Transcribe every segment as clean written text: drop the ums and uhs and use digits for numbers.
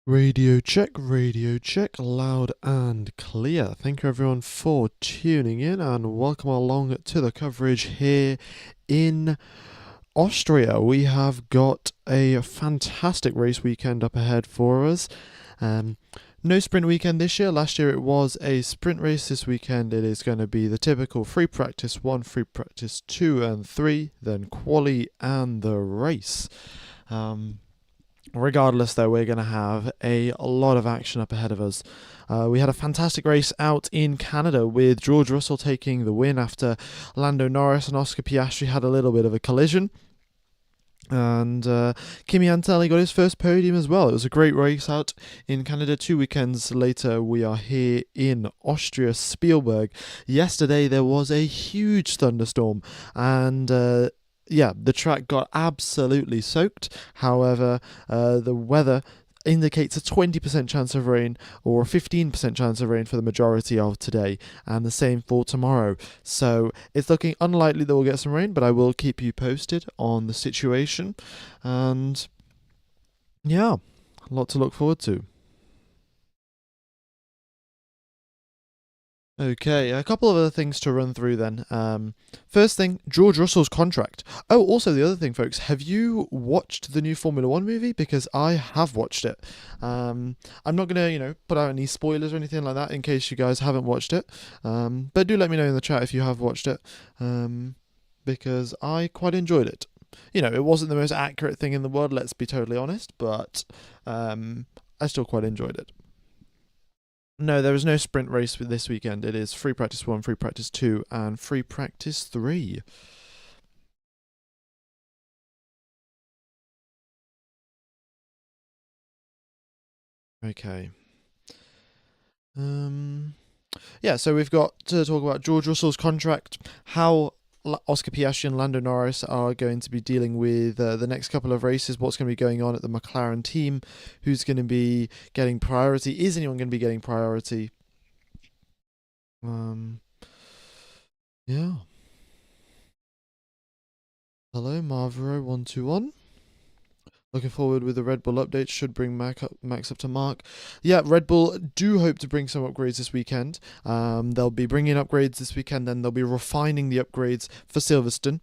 Radio check, loud and clear. Thank you everyone for tuning in and welcome along to the coverage here in Austria. We have got a fantastic race weekend up ahead for us. No sprint weekend this year. Last year it was a sprint race. This weekend it is going to be the typical free practice 1, free practice 2 and 3, then quali and the race. Regardless, though, we're going to have a lot of action up ahead of us. We had a fantastic race out in Canada with George Russell taking the win after Lando Norris and Oscar Piastri had a little bit of a collision. And Kimi Antonelli got his first podium as well. It was a great race out in Canada. 2 weekends later, we are here in Austria, Spielberg. Yesterday, there was a huge thunderstorm, and the track got absolutely soaked. However, the weather indicates a 20% chance of rain or a 15% chance of rain for the majority of today, and the same for tomorrow. So it's looking unlikely that we'll get some rain, but I will keep you posted on the situation. And yeah, a lot to look forward to. Okay, a couple of other things to run through then. First thing, George Russell's contract. Oh, also the other thing, folks, have you watched the new Formula One movie? Because I have watched it. I'm not gonna, put out any spoilers or anything like that in case you guys haven't watched it. But do let me know in the chat if you have watched it, because I quite enjoyed it. It wasn't the most accurate thing in the world, let's be totally honest, but I still quite enjoyed it. No, there is no sprint race this weekend. It is free practice 1, free practice 2, and free practice 3. Okay. So we've got to talk about George Russell's contract, how Oscar Piastri and Lando Norris are going to be dealing with the next couple of races, what's going to be going on at the McLaren team, who's going to be getting priority, is anyone going to be getting priority? Yeah. Hello, Marvero121. Looking forward with the Red Bull updates, should bring Max up to mark. Yeah, Red Bull do hope to bring some upgrades this weekend. They'll be bringing upgrades this weekend, then they'll be refining the upgrades for Silverstone.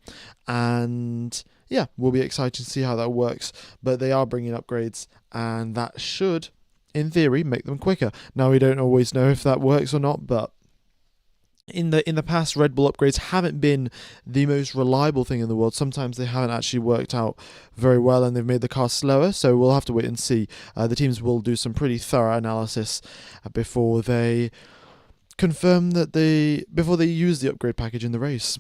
And yeah, we'll be excited to see how that works. But they are bringing upgrades, and that should, in theory, make them quicker. Now, we don't always know if that works or not, but in the past, Red Bull upgrades haven't been the most reliable thing in the world. Sometimes they haven't actually worked out very well, and they've made the car slower. So we'll have to wait and see. The teams will do some pretty thorough analysis before they confirm that before they use the upgrade package in the race.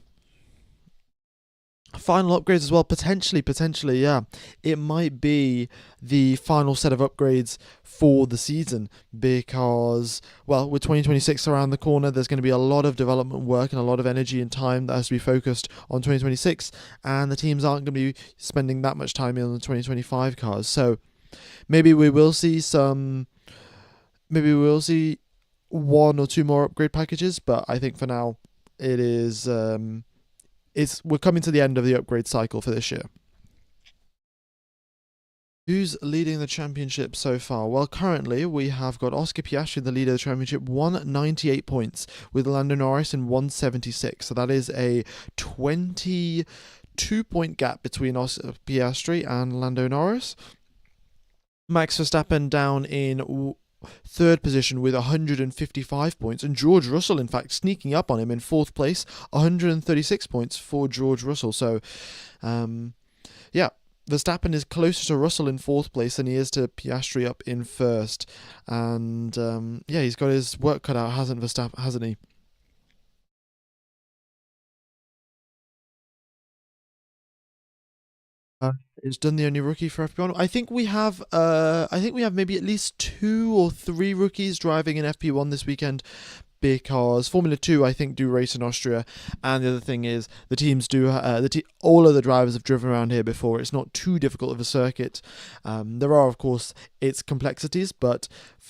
Final upgrades as well, potentially, yeah. It might be the final set of upgrades for the season because, well, with 2026 around the corner, there's going to be a lot of development work and a lot of energy and time that has to be focused on 2026, and the teams aren't going to be spending that much time on the 2025 cars. So maybe we will see one or two more upgrade packages, but I think for now it is we're coming to the end of the upgrade cycle for this year. Who's leading the championship so far? Well, currently we have got Oscar Piastri, the leader of the championship, 198 points, with Lando Norris in 176. So that is a 22-point gap between Oscar Piastri and Lando Norris. Max Verstappen down in third position with 155 points, and George Russell, in fact, sneaking up on him in fourth place, 136 points for George Russell. So, Verstappen is closer to Russell in fourth place than he is to Piastri up in first, and he's got his work cut out, hasn't he? Is Dunn the only rookie for FP1? I think we have maybe at least 2 or 3 rookies driving in FP1 this weekend, because Formula 2 I think do race in Austria, and the other thing is the teams do all of the drivers have driven around here before. It's not too difficult of a circuit. There are, of course, its complexities, but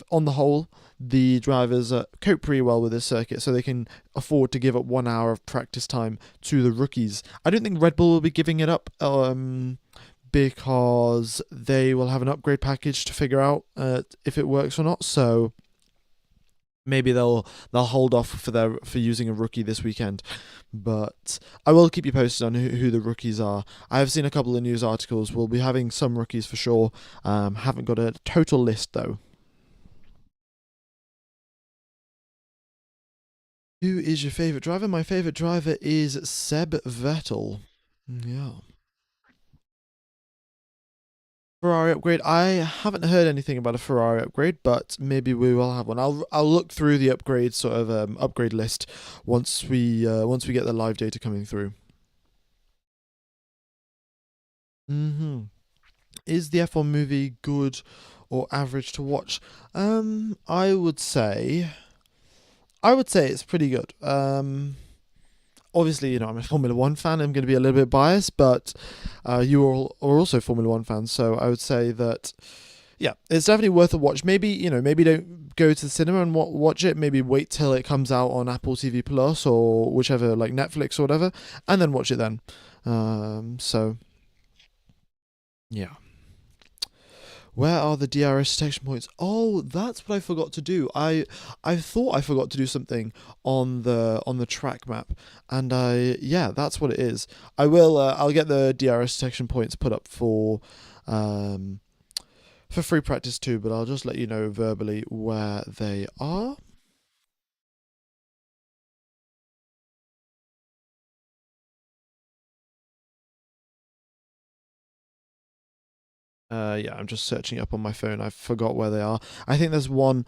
on the whole, the drivers cope pretty well with this circuit, so they can afford to give up 1 hour of practice time to the rookies. I don't think Red Bull will be giving it up because they will have an upgrade package to figure out if it works or not. So maybe they'll hold off for using a rookie this weekend, but I will keep you posted on who the rookies are. I have seen a couple of news articles. We'll be having some rookies for sure. Haven't got a total list though. Who is your favorite driver? My favorite driver is Seb Vettel. Yeah. Ferrari upgrade. I haven't heard anything about a Ferrari upgrade, but maybe we will have one. I'll look through the upgrade sort of upgrade list once we get the live data coming through. Is the F1 movie good or average to watch? I would say it's pretty good. Obviously, I'm a Formula One fan. I'm going to be a little bit biased, but you all are also Formula One fans, so I would say that, yeah, it's definitely worth a watch. Maybe maybe don't go to the cinema and watch it. Maybe wait till it comes out on Apple TV Plus or whichever, like Netflix or whatever, and then watch it then. So yeah. Where are the DRS detection points? Oh, that's what I forgot to do. I thought I forgot to do something on the track map, and that's what it is. I'll get the DRS detection points put up for free practice too, but I'll just let you know verbally where they are. Yeah, I'm just searching up on my phone. I forgot where they are. I think there's one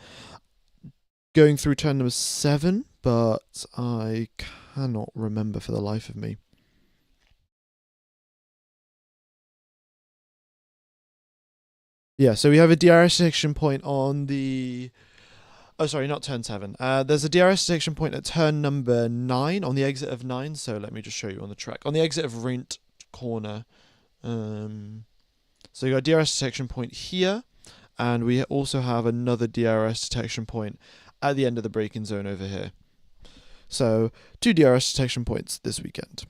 going through turn number 7, but I cannot remember for the life of me. Yeah, so we have a DRS detection point on the. Oh, sorry, not turn 7. There's a DRS detection point at turn number 9 on the exit of 9. So let me just show you on the track. On the exit of Rint corner. So you got a DRS detection point here, and we also have another DRS detection point at the end of the braking zone over here. So 2 DRS detection points this weekend.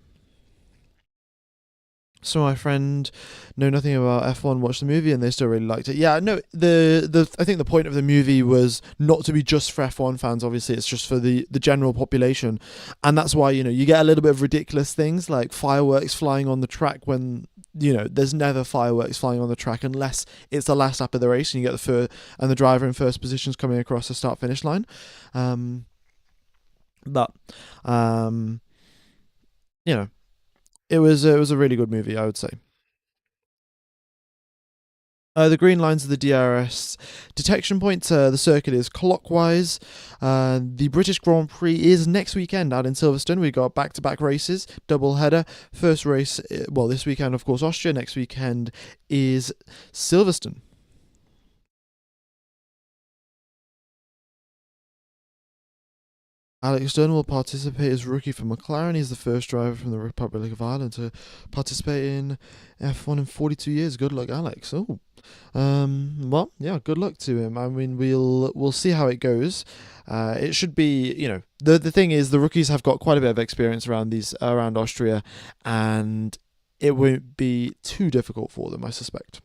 So my friend know nothing about F1, watched the movie, and they still really liked it. Yeah, no, I think the point of the movie was not to be just for F1 fans. Obviously, it's just for the general population, and that's why you get a little bit of ridiculous things like fireworks flying on the track when there's never fireworks flying on the track unless it's the last lap of the race and you get the driver in first positions coming across the start finish line. But it was a really good movie, I would say. The green lines are the DRS detection points. The circuit is clockwise. The British Grand Prix is next weekend out in Silverstone. We got back-to-back races, double header. First race, this weekend, of course, Austria. Next weekend is Silverstone. Alex Dunn will participate as rookie for McLaren. He's the first driver from the Republic of Ireland to participate in F1 in 42 years. Good luck, Alex. Oh, well, yeah, good luck to him. I mean, we'll see how it goes. It should be, the thing is, the rookies have got quite a bit of experience around Austria, and it won't be too difficult for them, I suspect.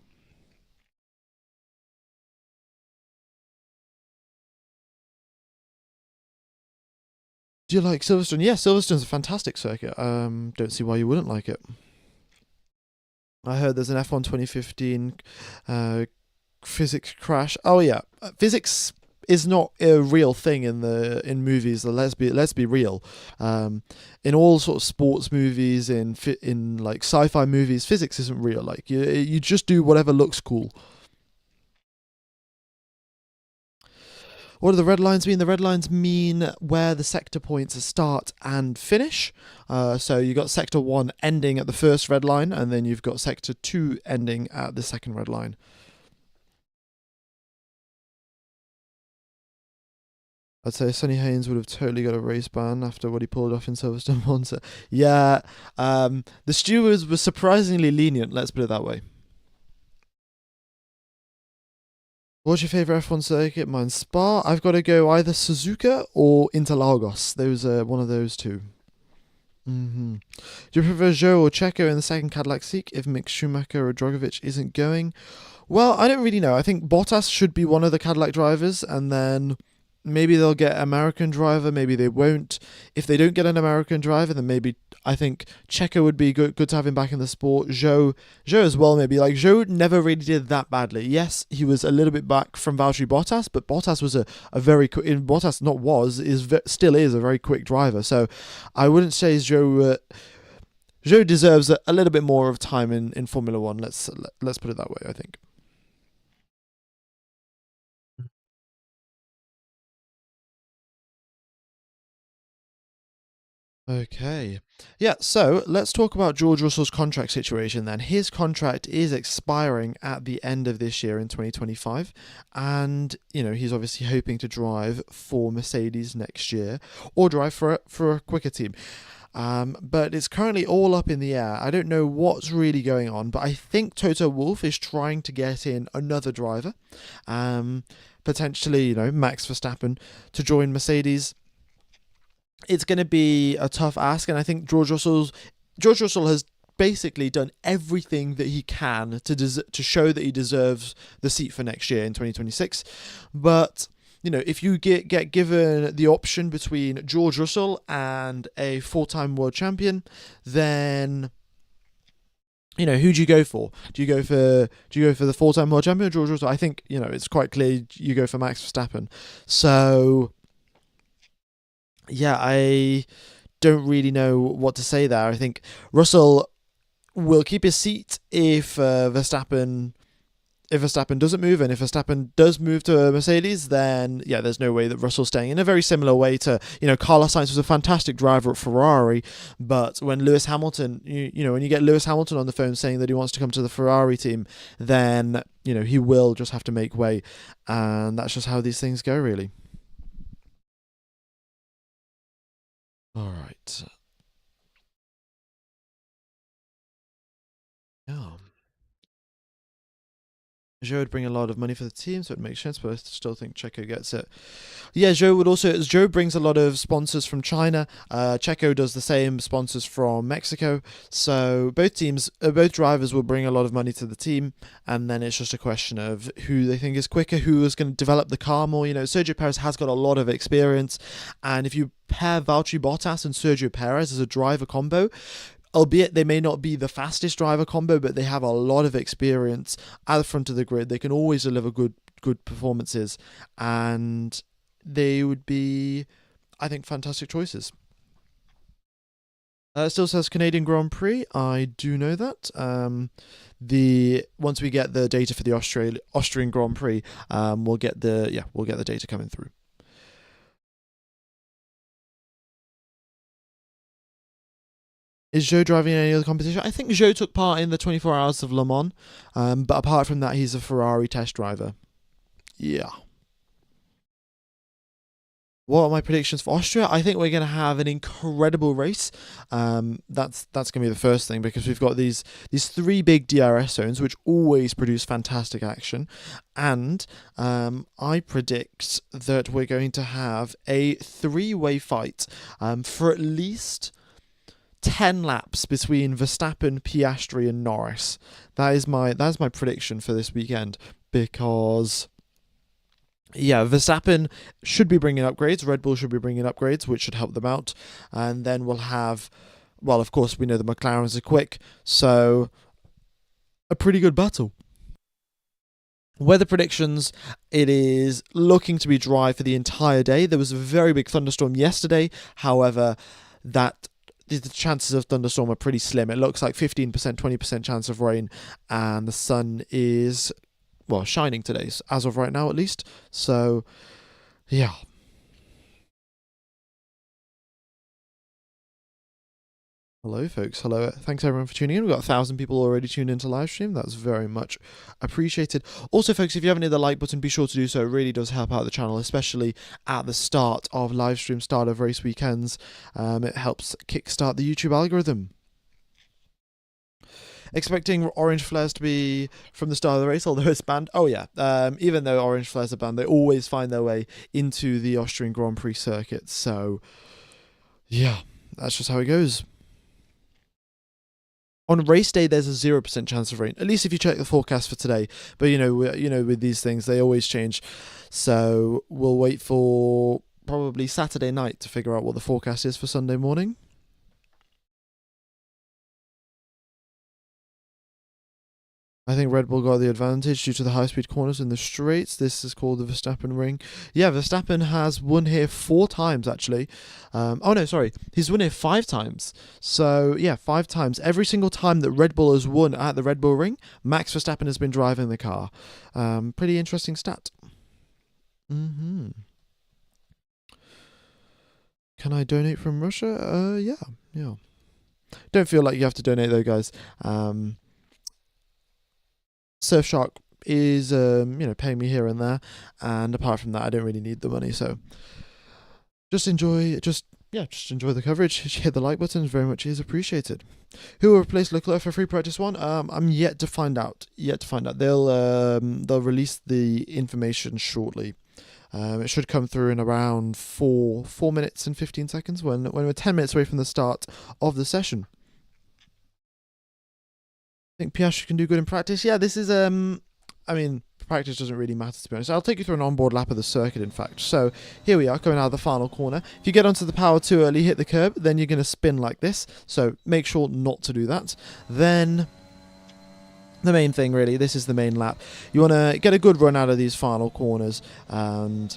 Do you like Silverstone? Yeah, Silverstone's a fantastic circuit. Don't see why you wouldn't like it. I heard there's an F1 2015 physics crash. Oh yeah, physics is not a real thing in movies. Let's be real. In all sort of sports movies, in like sci-fi movies, physics isn't real. Like you just do whatever looks cool. What do the red lines mean? The red lines mean where the sector points start and finish. So you've got sector 1 ending at the first red line, and then you've got sector 2 ending at the second red line. I'd say Sonny Haynes would have totally got a race ban after what he pulled off in Silverstone Monza. Yeah, the stewards were surprisingly lenient, let's put it that way. What's your favourite F1 circuit? Mine's Spa. I've got to go either Suzuka or Interlagos. Those are one of those two. Do you prefer Zhou or Checo in the second Cadillac seat if Mick Schumacher or Drogovic isn't going? Well, I don't really know. I think Bottas should be one of the Cadillac drivers, and then maybe they'll get an American driver, maybe they won't. If they don't get an American driver, then maybe I think Checo would be good to have him back in the sport. Zhou as well, maybe. Like, Zhou never really did that badly. Yes, he was a little bit back from Valtteri Bottas, but Bottas was a very quick, Bottas not was, still is a very quick driver. So I wouldn't say Zhou deserves a little bit more of time in Formula One. Let's put it that way, I think. Okay. Yeah, so let's talk about George Russell's contract situation then. His contract is expiring at the end of this year in 2025, and he's obviously hoping to drive for Mercedes next year or drive for a quicker team. But it's currently all up in the air. I don't know what's really going on, but I think Toto Wolff is trying to get in another driver, potentially, Max Verstappen to join Mercedes. It's going to be a tough ask, and I think George Russell has basically done everything that he can to show that he deserves the seat for next year in 2026. But if you get given the option between George Russell and a four-time world champion, then who do you go for? Do you go for the four-time world champion, George Russell? I think it's quite clear you go for Max Verstappen. So yeah, I don't really know what to say there. I think Russell will keep his seat if Verstappen doesn't move, and if Verstappen does move to Mercedes, then yeah, there's no way that Russell's staying. In a very similar way to Carlos Sainz was a fantastic driver at Ferrari, but when Lewis Hamilton, when you get Lewis Hamilton on the phone saying that he wants to come to the Ferrari team, then he will just have to make way, and that's just how these things go, really. All right. Yeah. Joe would bring a lot of money for the team, so it makes sense, but I still think Checo gets it. Yeah, Joe brings a lot of sponsors from China. Checo does the same, sponsors from Mexico. So both drivers will bring a lot of money to the team, and then it's just a question of who they think is quicker, who is going to develop the car more. Sergio Perez has got a lot of experience, and if you pair Valtteri Bottas and Sergio Perez as a driver combo, albeit they may not be the fastest driver combo, but they have a lot of experience at the front of the grid. They can always deliver good performances, and they would be, I think, fantastic choices. It still says Canadian Grand Prix. I do know that. Once we get the data for the Austrian Grand Prix, we'll get the data coming through. Is Zhou driving in any other competition? I think Zhou took part in the 24 Hours of Le Mans, but apart from that, he's a Ferrari test driver. Yeah. What are my predictions for Austria? I think we're going to have an incredible race. That's going to be the first thing, because we've got these three big DRS zones which always produce fantastic action, and I predict that we're going to have a three-way fight for at least 10 laps between Verstappen, Piastri, and Norris. That's my prediction for this weekend, because Verstappen should be bringing upgrades. Red Bull should be bringing upgrades, which should help them out. And then we'll have, well, of course, we know the McLarens are quick, so a pretty good battle. Weather predictions, it is looking to be dry for the entire day. There was a very big thunderstorm yesterday. However, the chances of thunderstorm are pretty slim. It looks like 15%, 20% chance of rain, and the sun is, well, shining today, as of right now at least. So, yeah. Hello, folks. Hello. Thanks, everyone, for tuning in. We've got 1,000 people already tuned into live stream. That's very much appreciated. Also, folks, if you haven't hit the like button, be sure to do so. It really does help out the channel, especially at the start of live stream, start of race weekends. It helps kickstart the YouTube algorithm. Expecting orange flares to be from the start of the race, although it's banned. Oh yeah, even though orange flares are banned, they always find their way into the Austrian Grand Prix circuit. So, yeah, that's just how it goes. On race day, there's a 0% chance of rain. At least if you check the forecast for today. But with these things, they always change. So we'll wait for probably Saturday night to figure out what the forecast is for Sunday morning. I think Red Bull got the advantage due to the high-speed corners in the straights. This is called the Verstappen ring. Yeah, Verstappen has won here 4 times, actually. Oh, no, sorry. He's won here 5 times. So, yeah, 5 times. Every single time that Red Bull has won at the Red Bull ring, Max Verstappen has been driving the car. Pretty interesting stat. Can I donate from Russia? Yeah. Don't feel like you have to donate, though, guys. Surfshark is paying me here and there, and apart from that, I don't really need the money. So just enjoy the coverage. Hit the like button; very much is appreciated. Who will replace Leclerc for free practice 1? I'm yet to find out. They'll release the information shortly. It should come through in around 4 minutes and 15 seconds when we're 10 minutes away from the start of the session. I think Piastri can do good in practice. Yeah, this is practice doesn't really matter, to be honest. I'll take you through an onboard lap of the circuit, in fact. So here we are, coming out of the final corner. If you get onto the power too early, hit the curb, then you're going to spin like this. So make sure not to do that. Then the main thing, really, this is the main lap. You want to get a good run out of these final corners and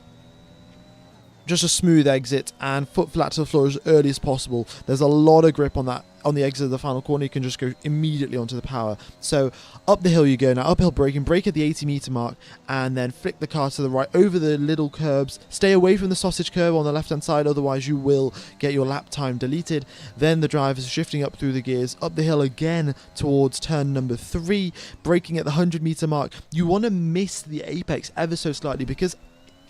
just a smooth exit and foot flat to the floor as early as possible. There's a lot of grip on the exit of the final corner. You can just go immediately onto the power. So up the hill you go now, uphill braking, brake at the 80-meter mark, and then flick the car to the right over the little curbs. Stay away from the sausage curb on the left-hand side, otherwise you will get your lap time deleted. Then the driver's shifting up through the gears, up the hill again towards turn number 3, braking at the 100-meter mark. You want to miss the apex ever so slightly, because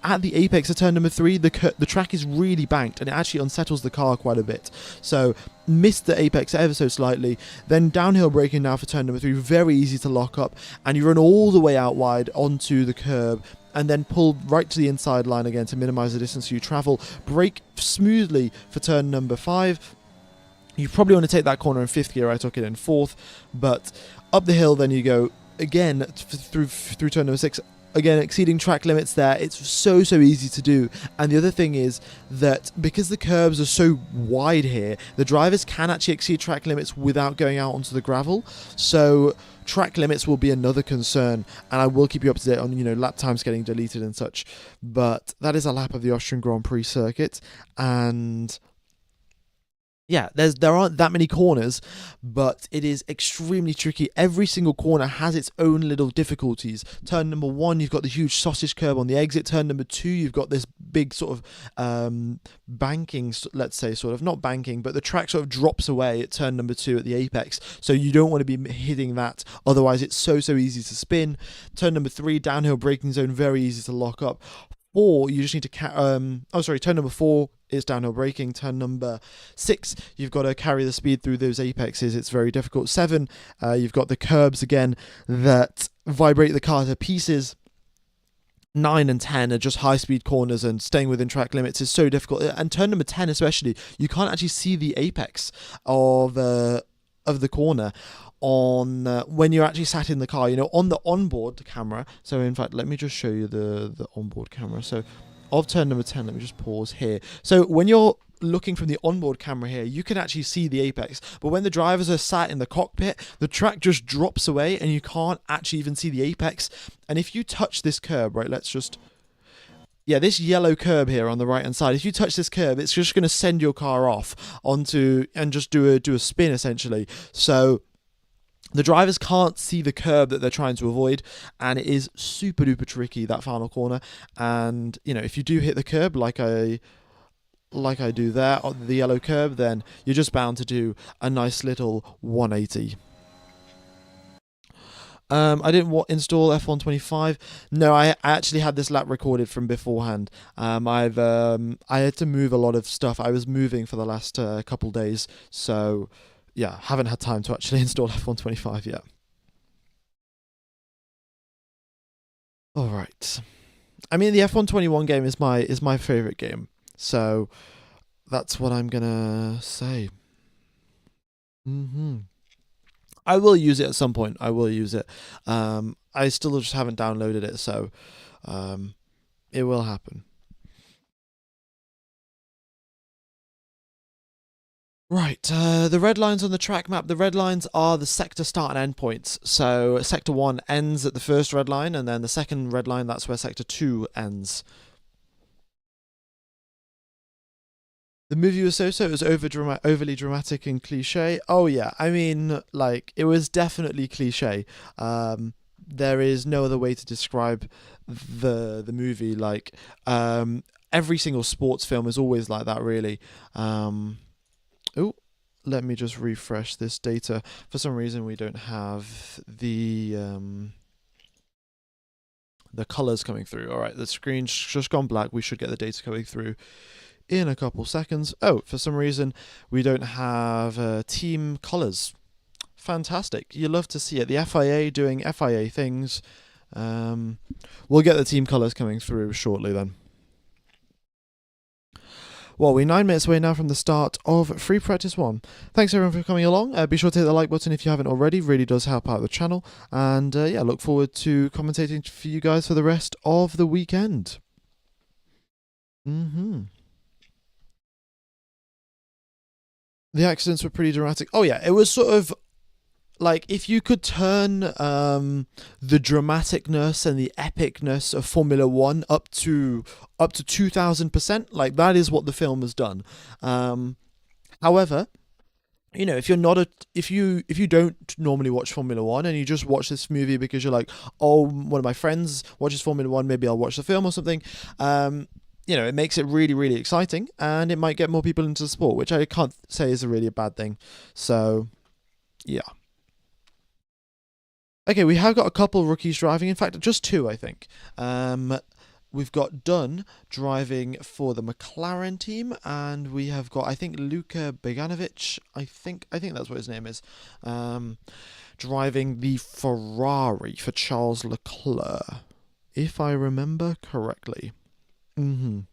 at the apex of turn number 3, the track is really banked and it actually unsettles the car quite a bit. So miss the apex ever so slightly. Then downhill braking now for turn number 3, very easy to lock up, and you run all the way out wide onto the curb and then pull right to the inside line again to minimise the distance you travel. Brake smoothly for turn number 5. You probably want to take that corner in 5th gear. I took it in 4th, but up the hill then you go again through turn number 6. Again, exceeding track limits there. It's so easy to do. And the other thing is that because the curbs are so wide here, the drivers can actually exceed track limits without going out onto the gravel. So track limits will be another concern, and I will keep you up to date on lap times getting deleted and such. But that is a lap of the Austrian Grand Prix circuit, and yeah, there aren't that many corners, but it is extremely tricky. Every single corner has its own little difficulties. Turn number 1, you've got the huge sausage curb on the exit. Turn number 2, you've got this big sort of banking, let's say, sort of, not banking, but the track sort of drops away at turn number 2 at the apex. So you don't want to be hitting that, otherwise it's so easy to spin. Turn number 3, downhill braking zone, very easy to lock up. 4, you just need to turn number 4 is downhill braking. Turn number 6, you've got to carry the speed through those apexes. It's very difficult. 7, you've got the curbs again that vibrate the car to pieces. 9 and 10 are just high-speed corners, and staying within track limits is so difficult. And turn number 10 especially, you can't actually see the apex of the corner on when you're actually sat in the car, on the onboard camera. So in fact, let me just show you the onboard camera. So of turn number 10, let me just pause here. So when you're looking from the onboard camera here, you can actually see the apex, but when the drivers are sat in the cockpit, the track just drops away and you can't actually even see the apex. And if you touch this curb, right, this yellow curb here on the right hand side, if you touch this curb, it's just going to send your car off onto and just do a spin essentially. So the drivers can't see the curb that they're trying to avoid, and it is super duper tricky, that final corner. And if you do hit the curb like I do there, the yellow curb, then you're just bound to do a nice little 180. I didn't install F125. No, I actually had this lap recorded from beforehand. I had to move a lot of stuff. I was moving for the last couple days, so yeah, haven't had time to actually install F125 yet. All right. I mean, the F121 game is my favorite game, so that's what I'm gonna say. I will use it at some point. I will use it. I still just haven't downloaded it, so um, it will happen. Right, the red lines on the track map. The red lines are the sector start and end points. So sector 1 ends at the first red line, and then the second red line, that's where sector 2 ends. The movie was so-so. It was overly dramatic and cliche. Oh yeah, I mean, like, it was definitely cliche. There is no other way to describe the movie. Like, every single sports film is always like that, really. Oh, let me just refresh this data. For some reason, we don't have the colors coming through. All right, the screen's just gone black. We should get the data coming through in a couple seconds. Oh, for some reason, we don't have team colors. Fantastic. You love to see it. The FIA doing FIA things. We'll get the team colors coming through shortly then. Well, we're 9 minutes away now from the start of Free Practice 1. Thanks everyone for coming along. Be sure to hit the like button if you haven't already. Really does help out the channel. And yeah, look forward to commentating for you guys for the rest of the weekend. The accidents were pretty dramatic. Oh yeah, it was sort of like, if you could turn the dramaticness and the epicness of Formula One up to 2000%, like, that is what the film has done. However, you know, if you're not a if you don't normally watch Formula One and you just watch this movie because you're like, oh, one of my friends watches Formula One, maybe I'll watch the film or something. You know, it makes it really, really exciting, and it might get more people into the sport, which I can't say is a bad thing. So, yeah. Okay, we have got a couple rookies driving. In fact, just two, I think. We've got Dunn driving for the McLaren team, and we have got, I think, Luka Beganovic. I think that's what his name is. Driving the Ferrari for Charles Leclerc, if I remember correctly. Did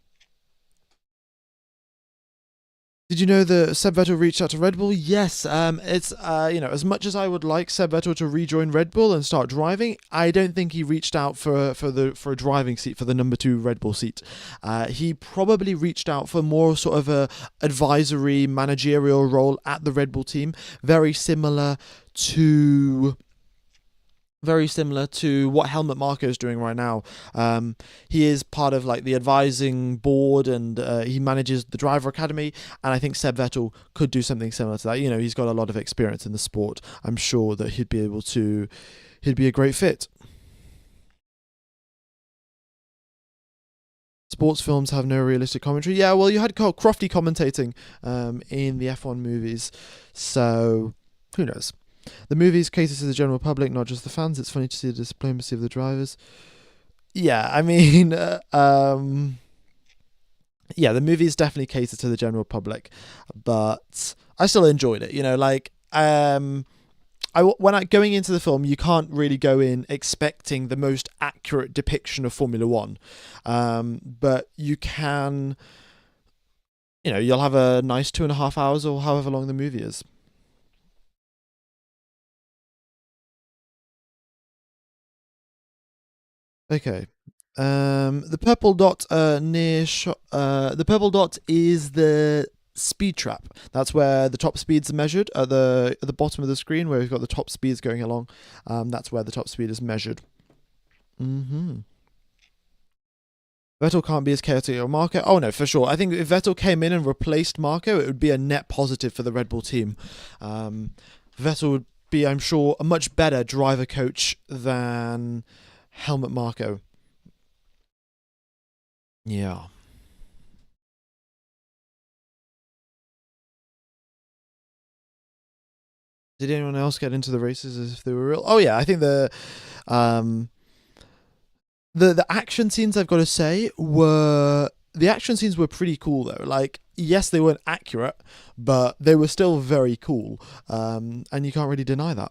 you know that Seb Vettel reached out to Red Bull? Yes, it's you know, as much as I would like Seb Vettel to rejoin Red Bull and start driving, I don't think he reached out for a driving seat for the number 2 Red Bull seat. He probably reached out for more sort of a advisory managerial role at the Red Bull team, very similar to what Helmut Marko is doing right now. He is part of, like, the advising board, and he manages the driver academy, and I think Seb Vettel could do something similar to that. You know, he's got a lot of experience in the sport. I'm sure that he'd be a great fit. Sports films have no realistic commentary. Yeah, well, you had Crofty commentating in the F1 movies, so who knows. The movies cater to the general public, not just the fans. It's funny to see the diplomacy of the drivers. Yeah, I mean, yeah, the movies definitely cater to the general public, but I still enjoyed it. You know, like, going into the film, you can't really go in expecting the most accurate depiction of Formula One, but you can, you know, you'll have a nice 2.5 hours or however long the movie is. Okay. The purple dot the purple dot is the speed trap. That's where the top speeds are measured at the bottom of the screen, where we've got the top speeds going along. That's where the top speed is measured. Vettel can't be as chaotic as Marko. Oh no, for sure. I think if Vettel came in and replaced Marko, it would be a net positive for the Red Bull team. Vettel would be, I'm sure, a much better driver coach than Helmut Marko. Yeah. Did anyone else get into the races as if they were real? Oh yeah, I think um the action scenes, I've got to say, were pretty cool though. Like, yes, they weren't accurate, but they were still very cool. And you can't really deny that.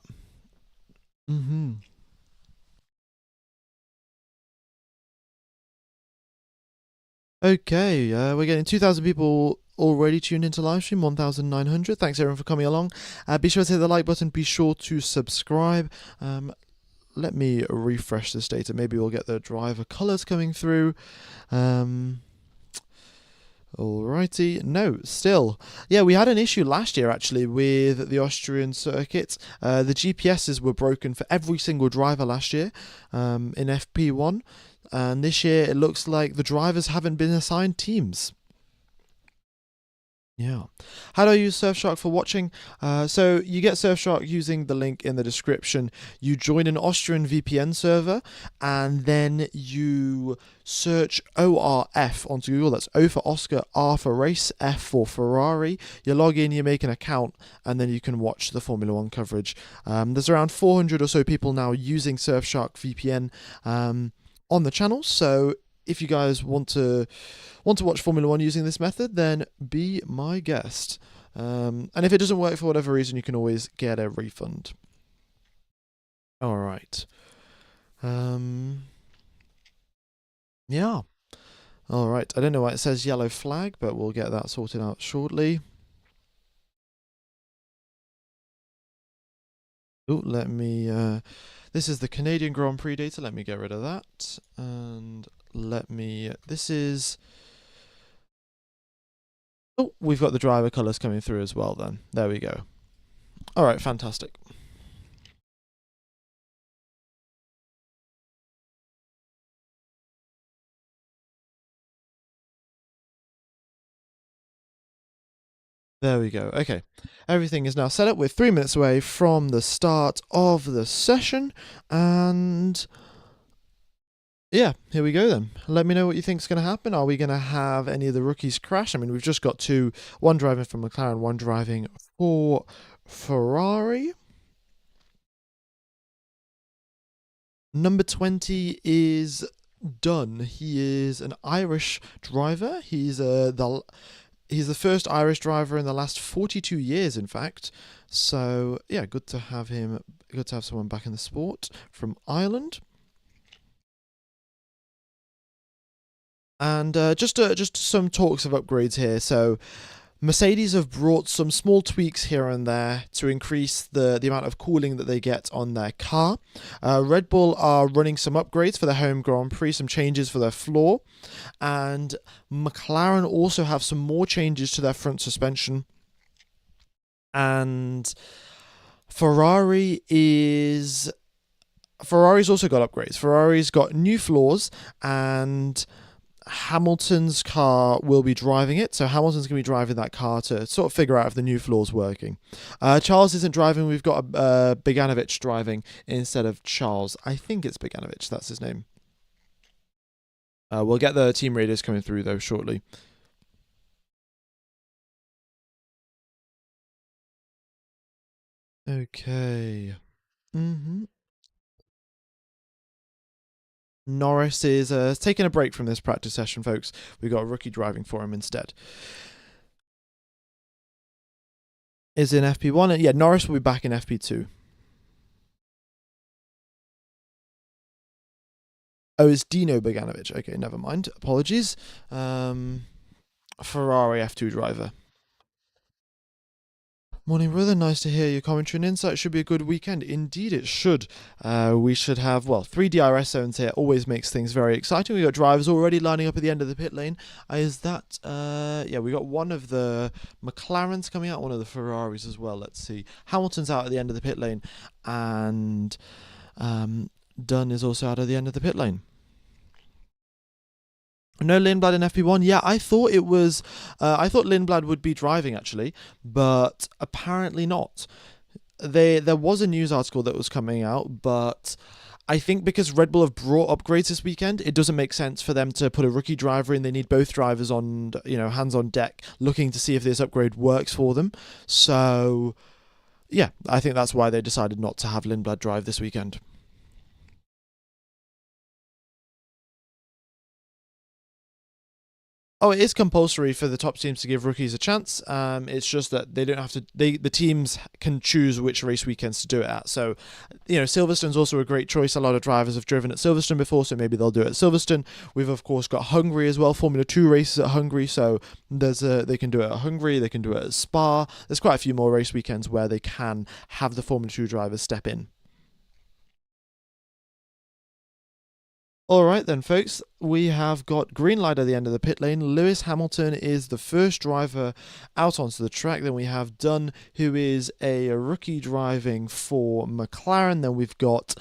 Okay, we're getting 2,000 people already tuned into live stream, 1,900. Thanks everyone for coming along. Be sure to hit the like button. Be sure to subscribe. Let me refresh this data. Maybe we'll get the driver colors coming through. Alrighty, no, still. Yeah, we had an issue last year actually with the Austrian circuit. The GPSs were broken for every single driver last year in FP1. And this year it looks like the drivers haven't been assigned teams. Yeah. How do I use Surfshark for watching? So you get Surfshark using the link in the description. You join an Austrian VPN server and then you search ORF onto Google. That's O for Oscar, R for Race, F for Ferrari. You log in, you make an account, and then you can watch the Formula One coverage. There's around 400 or so people now using Surfshark VPN on the channel. So if you guys want to watch Formula One using this method, then be my guest. And if it doesn't work for whatever reason, you can always get a refund. All right. Yeah. All right. I don't know why it says yellow flag, but we'll get that sorted out shortly. Oh, let me. This is the Canadian Grand Prix data. Let me get rid of that. And let me. This is. Oh, we've got the driver colours coming through as well then. There we go. All right, fantastic. There we go. Okay. Everything is now set up. We're 3 minutes away from the start of the session. And yeah, here we go then. Let me know what you think is going to happen. Are we going to have any of the rookies crash? I mean, we've just got two, one driving for McLaren, one driving for Ferrari. Number 20 is Dunn. He is an Irish driver. He's the first Irish driver in the last 42 years, in fact. So yeah, good to have him. Good to have someone back in the sport from Ireland. And just some talks of upgrades here. So Mercedes have brought some small tweaks here and there to increase the amount of cooling that they get on their car. Red Bull are running some upgrades for their home Grand Prix, some changes for their floor. And McLaren also have some more changes to their front suspension. And Ferrari's also got upgrades. Ferrari's got new floors, and Hamilton's car will be driving it, so Hamilton's going to be driving that car to sort of figure out if the new floor's working. Charles isn't driving. We've got Beganovic driving instead of Charles. I think it's Beganovic, that's his name. We'll get the team radios coming through though shortly. Okay. Norris is taking a break from this practice session, folks. We've got a rookie driving for him instead. Is in FP1, and yeah, Norris will be back in FP2. Oh, it's Dino Beganovic. Okay, never mind. Apologies. Ferrari F2 driver. Morning, brother. Nice to hear your commentary and insight. Should be a good weekend. Indeed, it should. We should have, well, 3 DRS zones here. Always makes things very exciting. We got drivers already lining up at the end of the pit lane. Is that, yeah, we got one of the McLarens coming out, one of the Ferraris as well. Let's see. Hamilton's out at the end of the pit lane, and Dunn is also out at the end of the pit lane. No Lindblad in FP1. Yeah, I thought it was. I thought Lindblad would be driving actually, but apparently not. There was a news article that was coming out, but I think because Red Bull have brought upgrades this weekend, it doesn't make sense for them to put a rookie driver in. They need both drivers on, hands on deck, looking to see if this upgrade works for them. So, yeah, I think that's why they decided not to have Lindblad drive this weekend. Oh, it is compulsory for the top teams to give rookies a chance. It's just that they don't have to. The teams can choose which race weekends to do it at. So, Silverstone's also a great choice. A lot of drivers have driven at Silverstone before, so maybe they'll do it at Silverstone. We've of course got Hungary as well. Formula 2 races at Hungary, so they can do it at Hungary. They can do it at Spa. There's quite a few more race weekends where they can have the Formula 2 drivers step in. All right, then, folks, we have got green light at the end of the pit lane. Lewis Hamilton is the first driver out onto the track. Then we have Dunn, who is a rookie driving for McLaren. Then we've got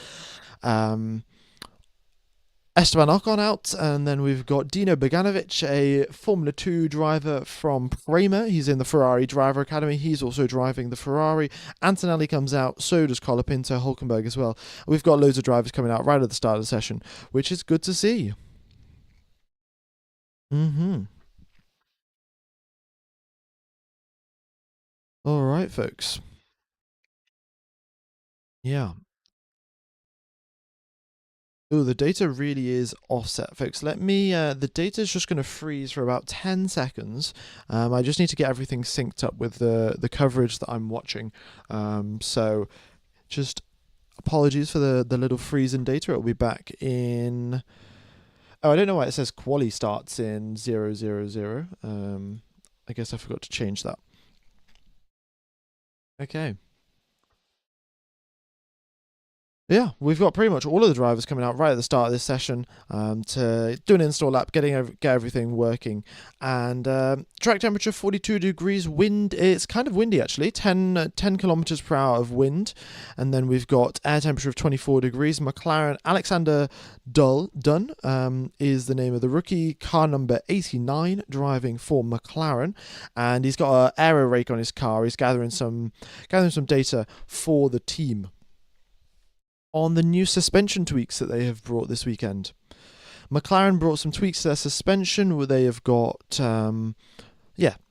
Esteban Ocon out, and then we've got Dino Beganovic, a Formula 2 driver from Prema. He's in the Ferrari Driver Academy. He's also driving the Ferrari. Antonelli comes out, so does Colapinto, Hulkenberg as well. We've got loads of drivers coming out right at the start of the session, which is good to see. All right, folks. Yeah. Oh, the data really is offset, folks. The data is just going to freeze for about 10 seconds. I just need to get everything synced up with the coverage that I'm watching. So just apologies for the little freeze in data. It'll be back in... Oh, I don't know why it says quali starts in 000. I guess I forgot to change that. Okay. Yeah, we've got pretty much all of the drivers coming out right at the start of this session to do an install lap, get everything working. And track temperature 42 degrees, wind, it's kind of windy actually, 10 kilometers per hour of wind. And then we've got air temperature of 24 degrees. McLaren, Alexander Dunn is the name of the rookie, car number 89, driving for McLaren. And he's got an aero rake on his car. He's gathering some data for the team on the new suspension tweaks that they have brought this weekend. McLaren brought some tweaks to their suspension where they have got, they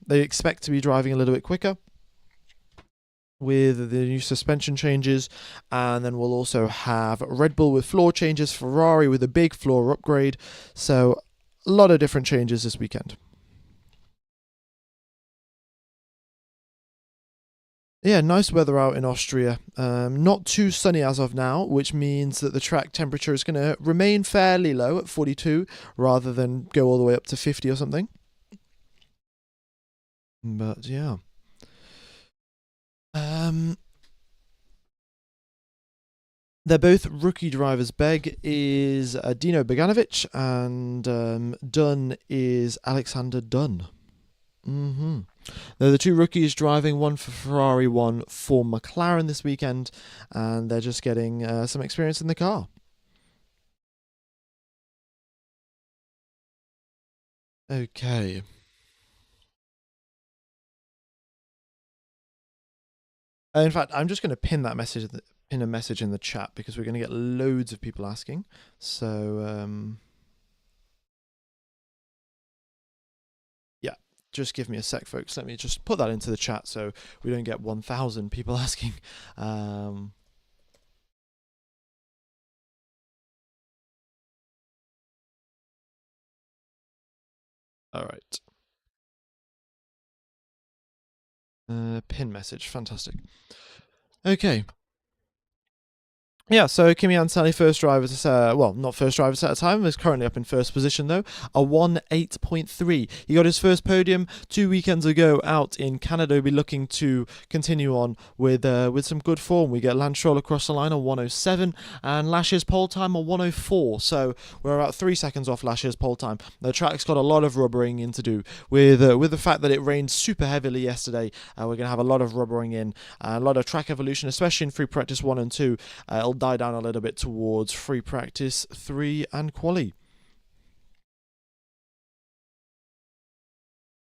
expect to be driving a little bit quicker with the new suspension changes. And then we'll also have Red Bull with floor changes, Ferrari with a big floor upgrade. So a lot of different changes this weekend. Yeah, nice weather out in Austria. Not too sunny as of now, which means that the track temperature is going to remain fairly low at 42 rather than go all the way up to 50 or something. But yeah. They're both rookie drivers. Beg is Dino Beganovic and Dunn is Alexander Dunn. They're the two rookies driving, one for Ferrari, one for McLaren this weekend, and they're just getting some experience in the car. Okay. In fact, I'm just going to pin that message, pin a message in the chat because we're going to get loads of people asking. So, just give me a sec, folks. Let me just put that into the chat so we don't get 1,000 people asking. All right. Pin message. Fantastic. Okay. Yeah, so Kimi Antonelli, first driver not first driver at a time, is currently up in first position though, a 1:08.3. He got his first podium 2 weekends ago out in Canada. He'll be looking to continue on with some good form. We get Lance Stroll across the line on 1:07 and Lash's pole time on 1:04. So we're about 3 seconds off Lash's pole time. The track's got a lot of rubbering in to do with the fact that it rained super heavily yesterday. We're going to have a lot of rubbering in, a lot of track evolution, especially in free practice 1 and 2. It'll die down a little bit towards free practice 3 and quali.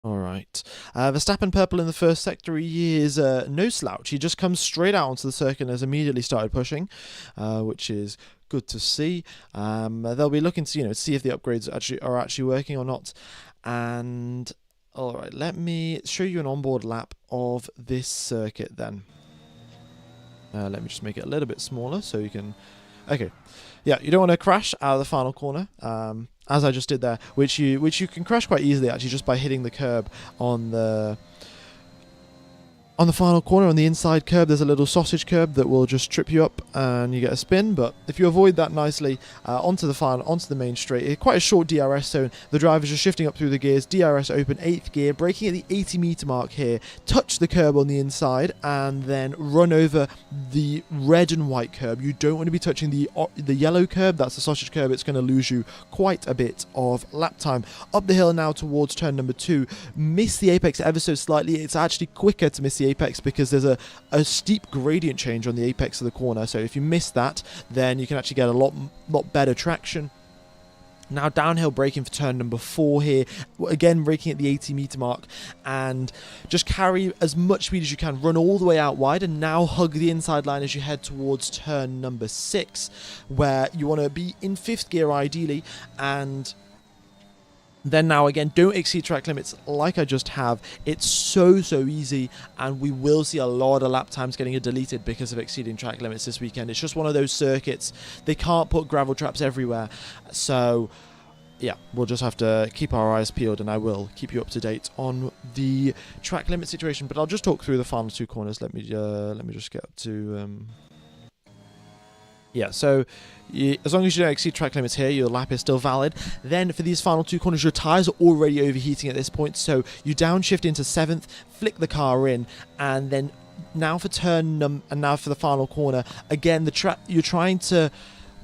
All right. Verstappen purple in the first sector. He is no slouch. He just comes straight out onto the circuit and has immediately started pushing, which is good to see. They'll be looking to see if the upgrades are actually working or not. And all right, let me show you an onboard lap of this circuit then. Let me just make it a little bit smaller so you can... Okay. Yeah, you don't want to crash out of the final corner. as I just did there, which you can crash quite easily actually just by hitting the curb on the final corner. On the inside curb, there's a little sausage curb that will just trip you up and you get a spin. But if you avoid that nicely, onto the main straight, quite a short DRS zone. The driver's just shifting up through the gears. DRS open, 8th gear, braking at the 80-meter mark here. Touch the curb on the inside and then run over the red and white curb. You don't want to be touching the yellow curb. That's the sausage curb. It's going to lose you quite a bit of lap time. Up the hill now towards turn number 2. Miss the apex ever so slightly. It's actually quicker to miss the apex because there's a steep gradient change on the apex of the corner, so if you miss that then you can actually get a lot better traction. Now downhill braking for turn number 4 here, again braking at the 80-meter mark, and just carry as much speed as you can, run all the way out wide, and now hug the inside line as you head towards turn number 6, where you want to be in 5th gear ideally, and then now again, don't exceed track limits like I just have. It's so easy, and we will see a lot of lap times getting deleted because of exceeding track limits this weekend. It's just one of those circuits. They can't put gravel traps everywhere. So yeah, we'll just have to keep our eyes peeled, and I will keep you up to date on the track limit situation. But I'll just talk through the final 2 corners. Let me just get up to yeah, so as long as you don't exceed track limits here, your lap is still valid. Then for these final 2 corners, your tyres are already overheating at this point, so you downshift into 7th, flick the car in, and then now for and now for the final corner. Again, you're trying to.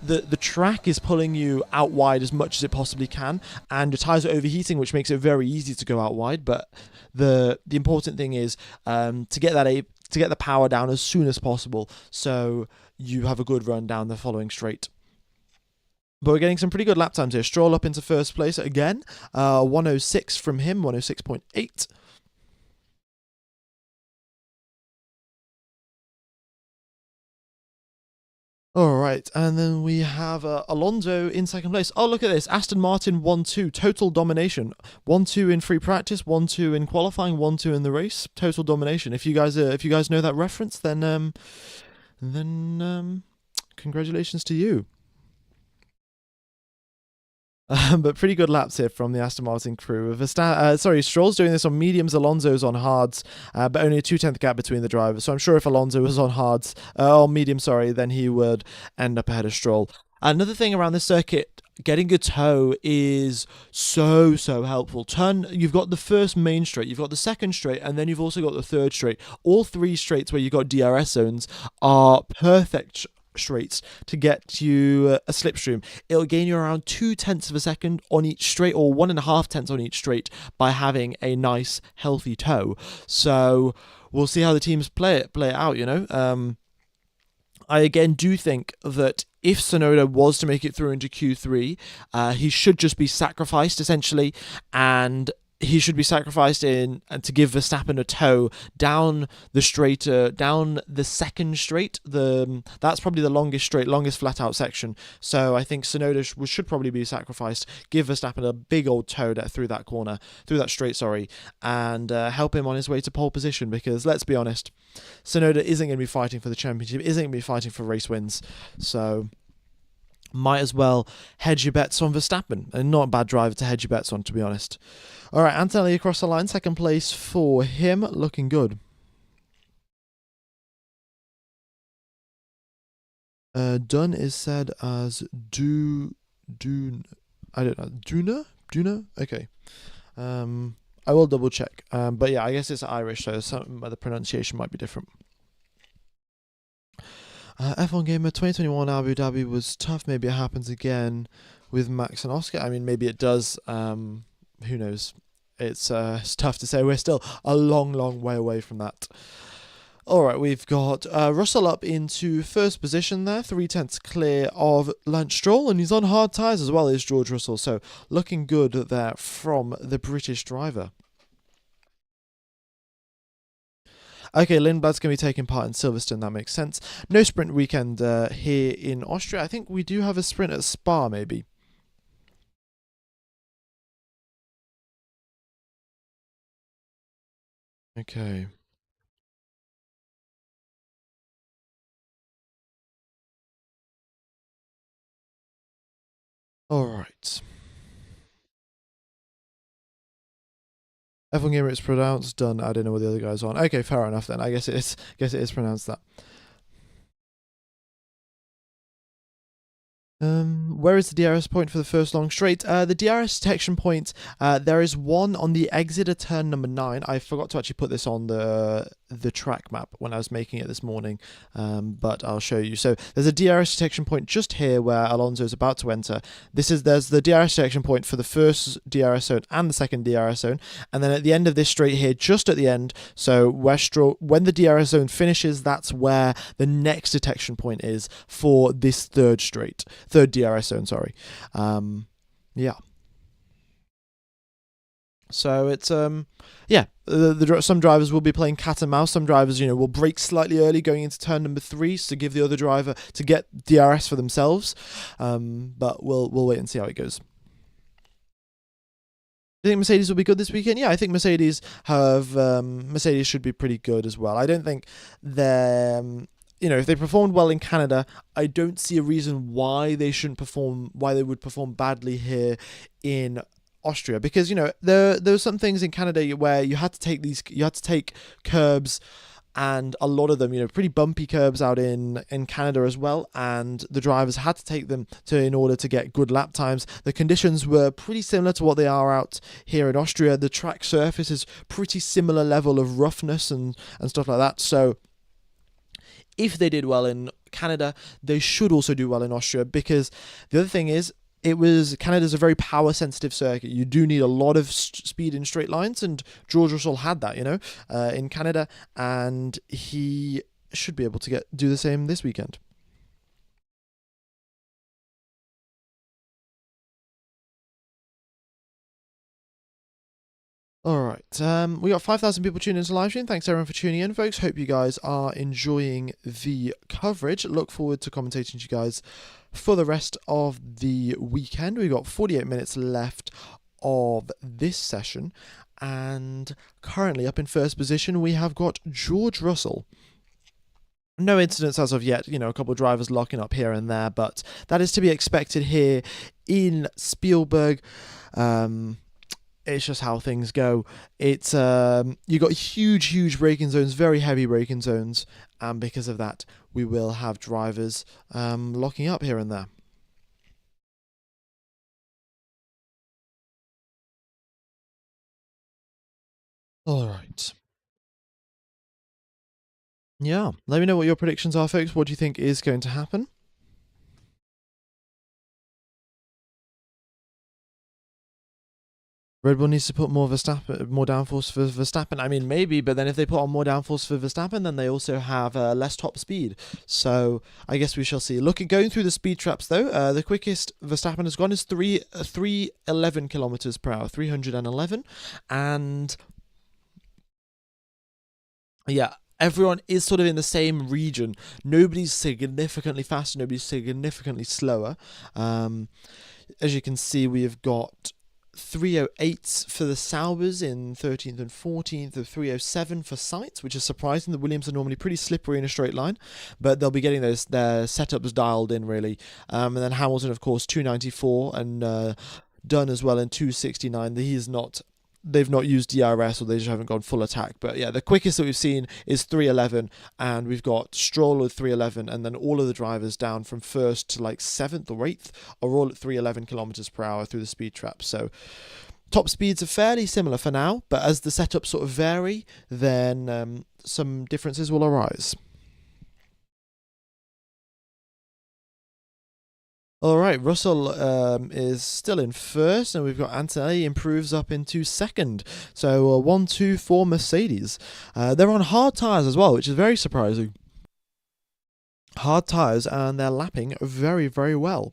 The track is pulling you out wide as much as it possibly can, and your tyres are overheating, which makes it very easy to go out wide. But the important thing is to get the power down as soon as possible, so you have a good run down the following straight. But we're getting some pretty good lap times here. Stroll up into first place again, 106 from him, 106.8. All right, and then we have Alonso in second place. Oh, look at this. Aston Martin 1-2, total domination. 1-2 in free practice, 1-2 in qualifying, 1-2 in the race. Total domination. If you guys know that reference, then congratulations to you. But pretty good laps here from the Aston Martin crew. Stroll's doing this on mediums, Alonso's on hards, but only a 2/10 gap between the drivers. So I'm sure if Alonso was on medium, then he would end up ahead of Stroll. Another thing around this circuit, getting a toe is so helpful. You've got the first main straight, you've got the second straight, and then you've also got the third straight. All 3 straights where you've got DRS zones are perfect straights to get you a slipstream. It'll gain you around 0.2 of a second on each straight, or 1.5 tenths on each straight, by having a nice healthy toe. So we'll see how the teams play it out, you know. I again do think that if Tsunoda was to make it through into Q3, he should just be sacrificed essentially, and he should be sacrificed to give Verstappen a toe down the second straight. That's probably the longest flat out section. So I think Tsunoda should probably be sacrificed, give Verstappen a big old toe through that straight, and help him on his way to pole position. Because let's be honest, Tsunoda isn't going to be fighting for the championship, isn't going to be fighting for race wins. So might as well hedge your bets on Verstappen, and not a bad driver to hedge your bets on, to be honest. All right, Antonelli across the line, second place for him, looking good. Done is said as I don't know, Duna? Okay. I will double check. But yeah, I guess it's Irish, so the pronunciation might be different. F1 Gamer 2021 Abu Dhabi was tough. Maybe it happens again with Max and Oscar. I mean, maybe it does. Who knows? It's tough to say. We're still a long way away from that. All right, we've got Russell up into first position there, 0.3 clear of Lance Stroll, and he's on hard tyres as well as George Russell. So looking good there from the British driver. Okay, Lindblad's going to be taking part in Silverstone, that makes sense. No sprint weekend here in Austria. I think we do have a sprint at Spa, maybe. Okay. All right. F1 Gamer, it's pronounced done. I don't know what the other guy's on. Okay, fair enough then. I guess it is. Guess it is pronounced that. Where is the DRS point for the first long straight? The DRS detection point, there is one on the exit of turn number 9. I forgot to actually put this on the track map when I was making it this morning, but I'll show you. So there's a DRS detection point just here where Alonso is about to enter. There's the DRS detection point for the first DRS zone and the second DRS zone, and then at the end of this straight here, just at the end, so when the DRS zone finishes, that's where the next detection point is for this third DRS zone, sorry. Yeah. So it's some drivers will be playing cat and mouse. Some drivers, will brake slightly early going into turn number 3 to give the other driver to get DRS for themselves. But we'll wait and see how it goes. Do you think Mercedes will be good this weekend? Yeah, I think Mercedes should be pretty good as well. I don't think they're if they performed well in Canada, I don't see a reason why they would perform badly here in Austria, because there were some things in Canada where you had to take curbs, and a lot of them pretty bumpy curbs out in Canada as well, and the drivers had to take them in order to get good lap times. The conditions were pretty similar to what they are out here in Austria. The track surface is pretty similar level of roughness and stuff like that, so if they did well in Canada, they should also do well in Austria, because the other thing is, Canada's a very power-sensitive circuit. You do need a lot of speed in straight lines, and George Russell had that, in Canada, and he should be able to do the same this weekend. Alright, we got 5,000 people tuning into the live stream. Thanks everyone for tuning in, folks. Hope you guys are enjoying the coverage. Look forward to commentating to you guys for the rest of the weekend. We've got 48 minutes left of this session, and currently up in first position we have got George Russell. No incidents as of yet, a couple of drivers locking up here and there, but that is to be expected here in Spielberg. It's just how things go. It's you got huge braking zones, very heavy braking zones, and because of that, we will have drivers locking up here and there. All right. Yeah, let me know what your predictions are, folks. What do you think is going to happen? Red Bull needs to put more downforce for Verstappen. I mean, maybe, but then if they put on more downforce for Verstappen, then they also have less top speed. So I guess we shall see. Going through the speed traps though, the quickest Verstappen has gone is 311 kilometers per hour, 311, and yeah. Everyone is sort of in the same region. Nobody's significantly faster, nobody's significantly slower. As you can see, we have got 308 for the Saubers in 13th and 14th, of 307 for Sainz, which is surprising. The Williams are normally pretty slippery in a straight line, but they'll be getting their setups dialed in really. And then Hamilton, of course, 294, and Dunn as well in 269. They've not used DRS, or they just haven't gone full attack. But yeah, the quickest that we've seen is 311, and we've got Stroll at 311, and then all of the drivers down from 1st to 7th or 8th are all at 311 kilometers per hour through the speed trap. So top speeds are fairly similar for now, but as the setups sort of vary, then some differences will arise. All right, Russell is still in first, and we've got Antonelli improves up into second. So 1-2 for Mercedes. They're on hard tyres as well, which is very surprising. Hard tyres, and they're lapping very, very well.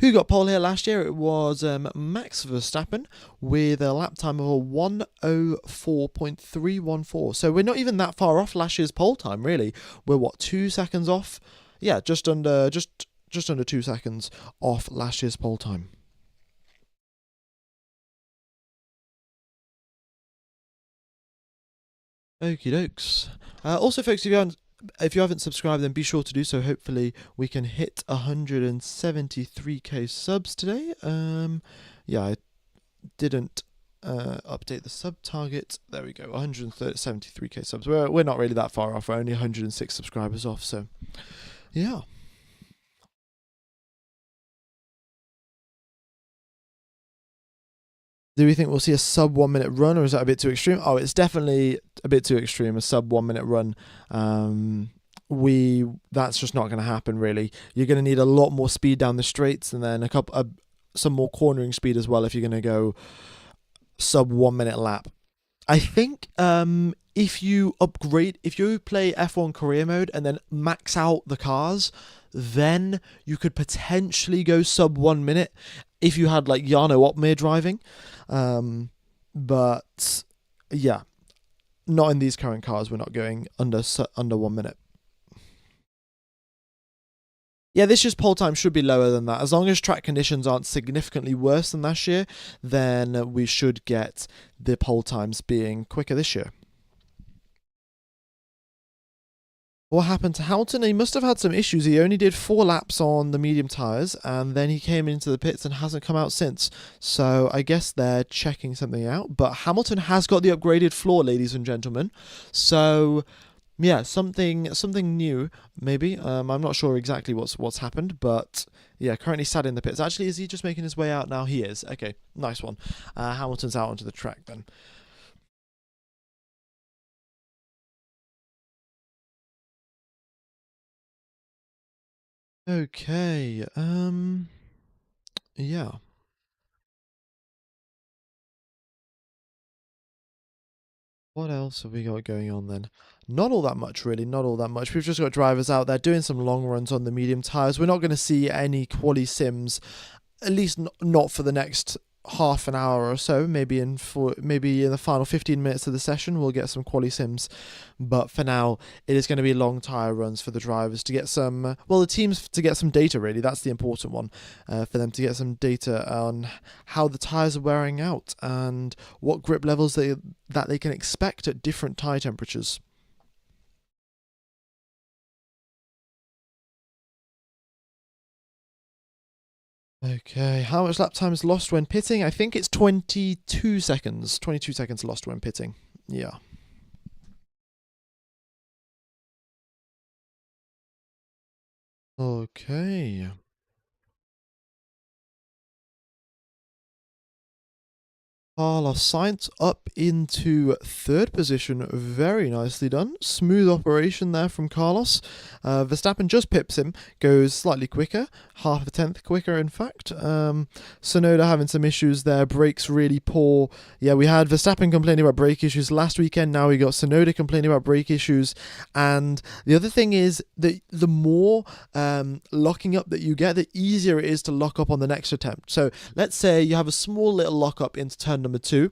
Who got pole here last year? It was Max Verstappen with a lap time of a 1:04.314. So we're not even that far off last year's pole time, really. We're 2 seconds off? Yeah, just under 2 seconds off last year's pole time. Okie dokes. Also, folks, if you haven't subscribed, then be sure to do so. Hopefully, we can hit 173k subs today. Yeah, I didn't update the sub target. There we go, 173k subs. We're not really that far off. We're only 106 subscribers off. So yeah. Do we think we'll see a sub 1 minute run, or is that a bit too extreme? Oh, it's definitely a bit too extreme. A sub 1 minute run. That's just not going to happen. Really, you're going to need a lot more speed down the straights, and then some more cornering speed as well if you're going to go sub 1 minute lap. I think if you play F1 career mode and then max out the cars, then you could potentially go sub 1 minute if you had like Jarno Opmeer driving. But yeah, not in these current cars. We're not going under 1 minute. Yeah, this year's pole time should be lower than that. As long as track conditions aren't significantly worse than last year, then we should get the pole times being quicker this year. What happened to Hamilton? He must have had some issues. He only did 4 laps on the medium tyres, and then he came into the pits and hasn't come out since. So I guess they're checking something out. But Hamilton has got the upgraded floor, ladies and gentlemen. So yeah, something new, maybe. I'm not sure exactly what's happened, but yeah, currently sat in the pits. Actually, is he just making his way out now? He is. Okay, nice one. Hamilton's out onto the track then. Okay, yeah. What else have we got going on then? Not all that much, really. Not all that much. We've just got drivers out there doing some long runs on the medium tyres. We're not going to see any quali sims, at least not for the next half an hour or so. Maybe in the final 15 minutes of the session, we'll get some quali sims. But for now, it is going to be long tyre runs for the drivers to get some, the teams to get some data, really. That's the important one, for them to get some data on how the tyres are wearing out and what grip levels that they can expect at different tyre temperatures. Okay, how much lap time is lost when pitting? I think it's 22 seconds. 22 seconds lost when pitting. Yeah. Okay. Carlos Sainz up into third position. Very nicely done. Smooth operation there from Carlos. Verstappen just pips him, goes slightly quicker, half a tenth quicker, in fact. Tsunoda having some issues there, brakes really poor. Yeah, we had Verstappen complaining about brake issues last weekend. Now we got Tsunoda complaining about brake issues. And the other thing is that the more locking up that you get, the easier it is to lock up on the next attempt. So let's say you have a small little lock up into turn number 2,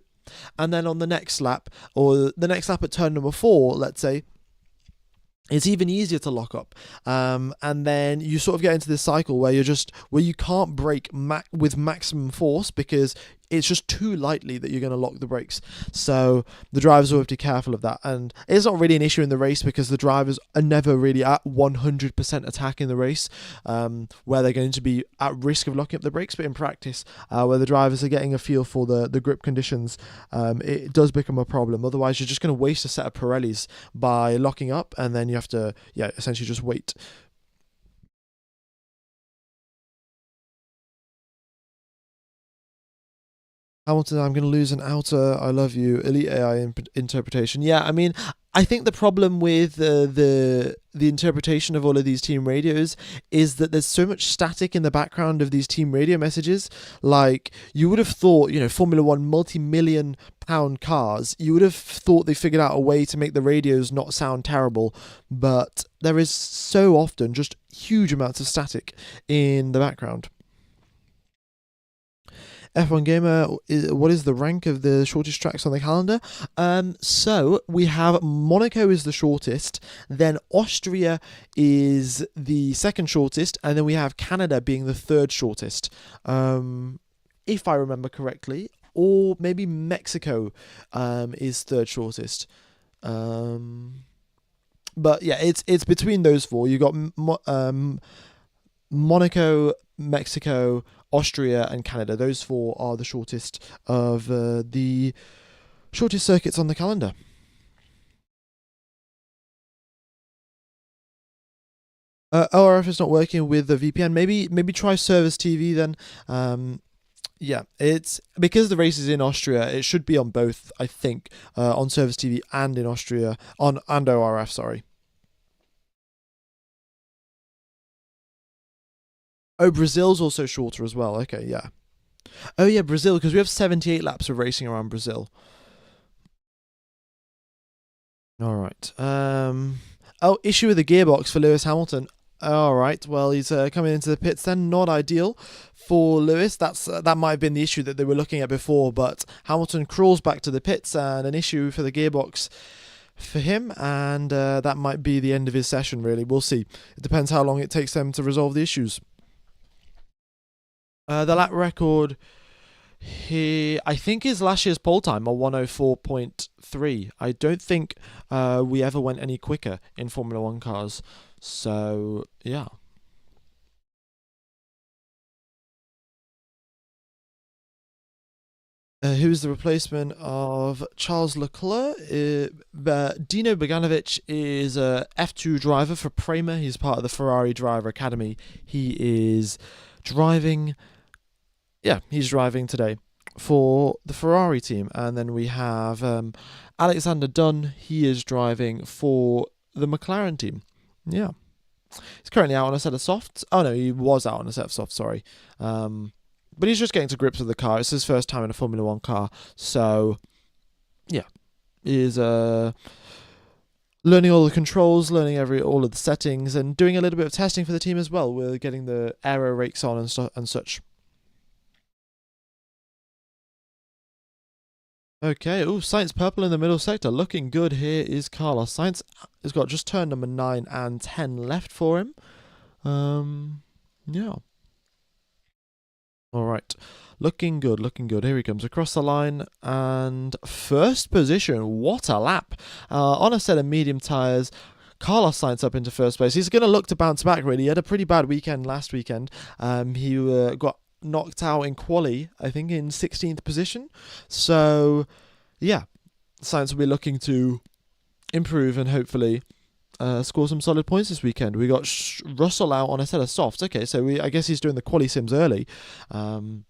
and then on the next lap, or the next lap at turn number 4, let's say, it's even easier to lock up, and then you sort of get into this cycle where you can't brake with maximum force because it's just too lightly that you're going to lock the brakes. So the drivers will have to be careful of that, and it's not really an issue in the race because the drivers are never really at 100% attack in the race, where they're going to be at risk of locking up the brakes. But in practice, where the drivers are getting a feel for the grip conditions, it does become a problem. Otherwise, you're just going to waste a set of Pirellis by locking up, and then you have to essentially just wait. Hamilton, I'm going to lose an outer I love you elite AI interpretation. Yeah, I mean, I think the problem with the interpretation of all of these team radios is that there's so much static in the background of these team radio messages. Like, you would have thought, Formula One multi-million pound cars, you would have thought they figured out a way to make the radios not sound terrible, but there is so often just huge amounts of static in the background. F1 Gamer, what is the rank of the shortest tracks on the calendar? So we have Monaco is the shortest, then Austria is the second shortest, and then we have Canada being the third shortest, if I remember correctly, or maybe Mexico is third shortest. But yeah, it's between those four. You got Monaco, Mexico, Austria and Canada. Those four are the shortest of the shortest circuits on the calendar. ORF is not working with the VPN. Maybe try Service TV then. Yeah, it's because the race is in Austria. It should be on both, I think, on Service TV and in Austria on and ORF. Sorry. Oh, Brazil's also shorter as well. Okay, yeah. Oh yeah, Brazil, because we have 78 laps of racing around Brazil. All right. Oh, issue with the gearbox for Lewis Hamilton. All right. Well, he's coming into the pits then. Not ideal for Lewis. That might have been the issue that they were looking at before. But Hamilton crawls back to the pits and an issue for the gearbox for him, and that might be the end of his session. Really, we'll see. It depends how long it takes them to resolve the issues. The lap record I think his last year's pole time, a 104.3. I don't think we ever went any quicker in Formula One cars. So yeah. Who's the replacement of Charles Leclerc? Dino Beganovic is a F2 driver for Prema. He's part of the Ferrari Driver Academy. He is driving. Yeah, he's driving today for the Ferrari team. And then we have Alexander Dunn. He is driving for the McLaren team. Yeah. He's currently out on a set of softs. Oh, no, he was out on a set of softs, sorry. But he's just getting to grips with the car. It's his first time in a Formula One car. So, yeah. He's learning all the controls, learning all of the settings, and doing a little bit of testing for the team as well. We're getting the aero rakes on and such. Okay, Sainz purple in the middle sector. Looking good here is Carlos Sainz. Has got just turn number 9 and 10 left for him. Yeah. All right. Looking good, looking good. Here he comes across the line and first position. What a lap. On a set of medium tyres. Carlos Sainz up into first place. He's going to look to bounce back, really. He had a pretty bad weekend last weekend. He got knocked out in quali, I think, in 16th position. So, yeah, Sainz will be looking to improve and hopefully score some solid points this weekend. We got Russell out on a set of softs. Okay, so I guess he's doing the quali sims early. The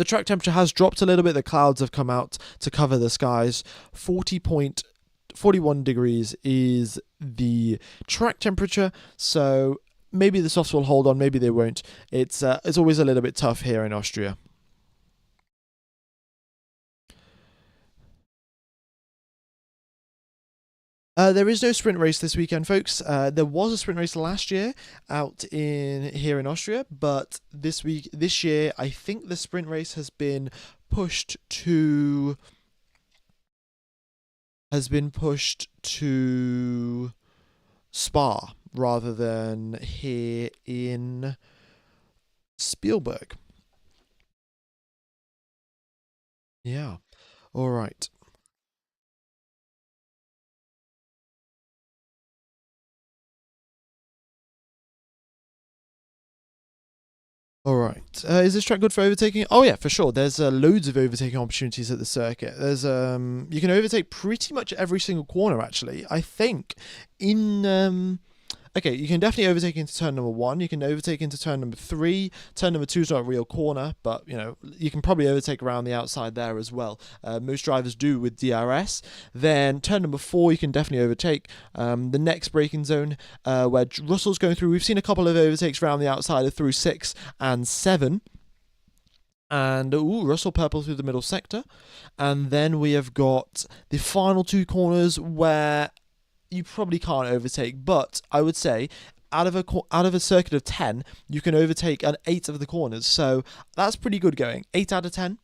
track temperature has dropped a little bit. The clouds have come out to cover the skies. 40.41 degrees is the track temperature. So maybe the softs will hold on, maybe they won't. It's always a little bit tough here in Austria. There is no sprint race this weekend, folks. There was a sprint race last year out here in Austria, but this year, I think the sprint race has been pushed to Spa rather than here in Spielberg. Yeah. All right. All right. Is this track good for overtaking? Oh yeah, for sure. There's loads of overtaking opportunities at the circuit. There's you can overtake pretty much every single corner actually. I think in okay, you can definitely overtake into turn number 1. You can overtake into turn number 3. Turn number 2 is not a real corner, but you can probably overtake around the outside there as well. Most drivers do with DRS. Then turn number 4, you can definitely overtake. The next braking zone where Russell's going through, we've seen a couple of overtakes around the outside of through 6 and 7. And Russell purple through the middle sector. And then we have got the final 2 corners where you probably can't overtake, but I would say out of a circuit of 10, you can overtake an 8 of the corners. So that's pretty good going. 8 out of 10.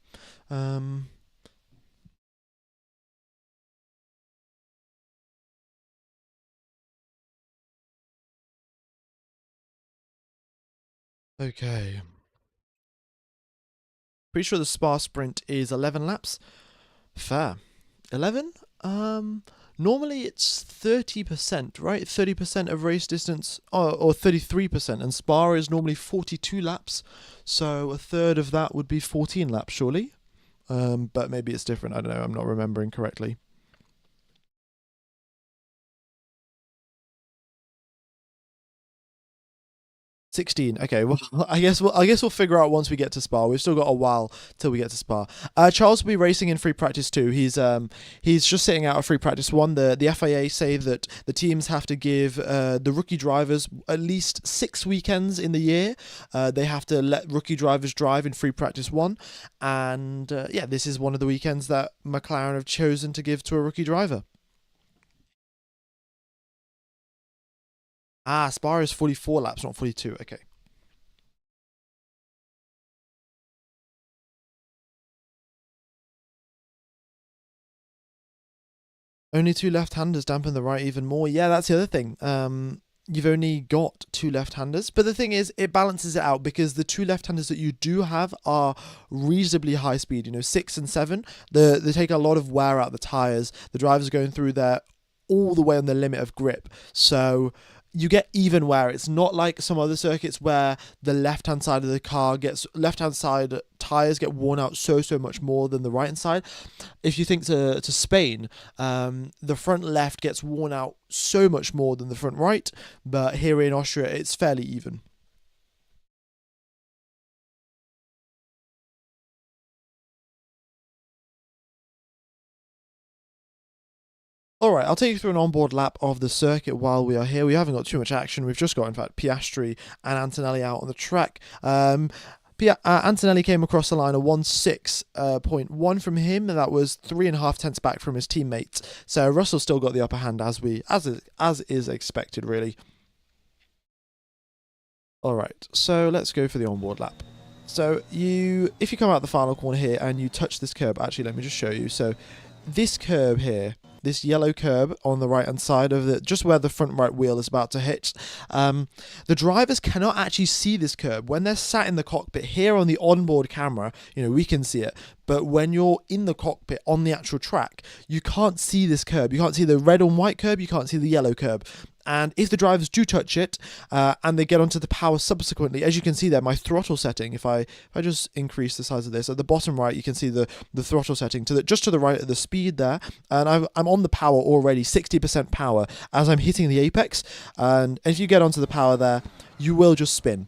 Okay. Pretty sure the Spa sprint is 11 laps. Fair. 11? Normally it's 30%, right? 30% of race distance, or 33%, and Spa is normally 42 laps, so a third of that would be 14 laps, surely. But maybe it's different. I don't know. I'm not remembering correctly. 16. Okay, well, I guess we'll figure out once we get to Spa. We've still got a while till we get to Spa. Charles will be racing in free practice 2. He's just sitting out of free practice 1. The FIA say that the teams have to give the rookie drivers at least 6 weekends in the year. They have to let rookie drivers drive in free practice 1, and yeah, this is one of the weekends that McLaren have chosen to give to a rookie driver. Ah, Spa is 44 laps, not 42. Okay. Only two left-handers dampen the right even more. Yeah, that's the other thing. You've only got two left-handers, but the thing is, it balances it out because the two left-handers that you do have are reasonably high speed. 6 and 7. They take a lot of wear out the tires. The drivers are going through there all the way on the limit of grip, so you get even wear. It's not like some other circuits where the left-hand side of the car gets left-hand side tires get worn out so much more than the right-hand side. If you think to Spain, the front left gets worn out so much more than the front right, but here in Austria it's fairly even. All right, I'll take you through an onboard lap of the circuit while we are here. We haven't got too much action. We've just got, in fact, Piastri and Antonelli out on the track. Antonelli came across the line a 1.6.1 from him, and that was 3.5 tenths back from his teammates. So Russell still got the upper hand as is expected, really. All right, so let's go for the onboard lap. So if you come out the final corner here and you touch this curb, actually, let me just show you. So this curb here, this yellow curb on the right hand side of just where the front right wheel is about to hit, the drivers cannot actually see this curb when they're sat in the cockpit. Here on the onboard camera, we can see it, but when you're in the cockpit on the actual track, you can't see this curb. You can't see the red and white curb. You can't see the yellow curb. And if the drivers do touch it and they get onto the power subsequently, as you can see there, my throttle setting, if I just increase the size of this, at the bottom right, you can see the throttle setting just to the right of the speed there. And I'm on the power already, 60% power, as I'm hitting the apex. And if you get onto the power there, you will just spin.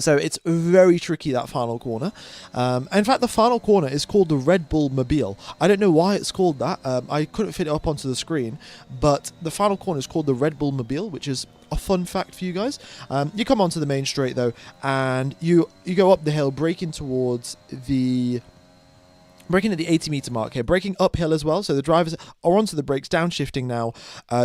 So it's very tricky, that final corner. In fact, the final corner is called the Red Bull Mobile. I don't know why it's called that. I couldn't fit it up onto the screen, but the final corner is called the Red Bull Mobile, which is a fun fact for you guys. You come onto the main straight though, and you go up the hill, braking at the 80-meter mark here, braking uphill as well, so the drivers are onto the brakes, downshifting now,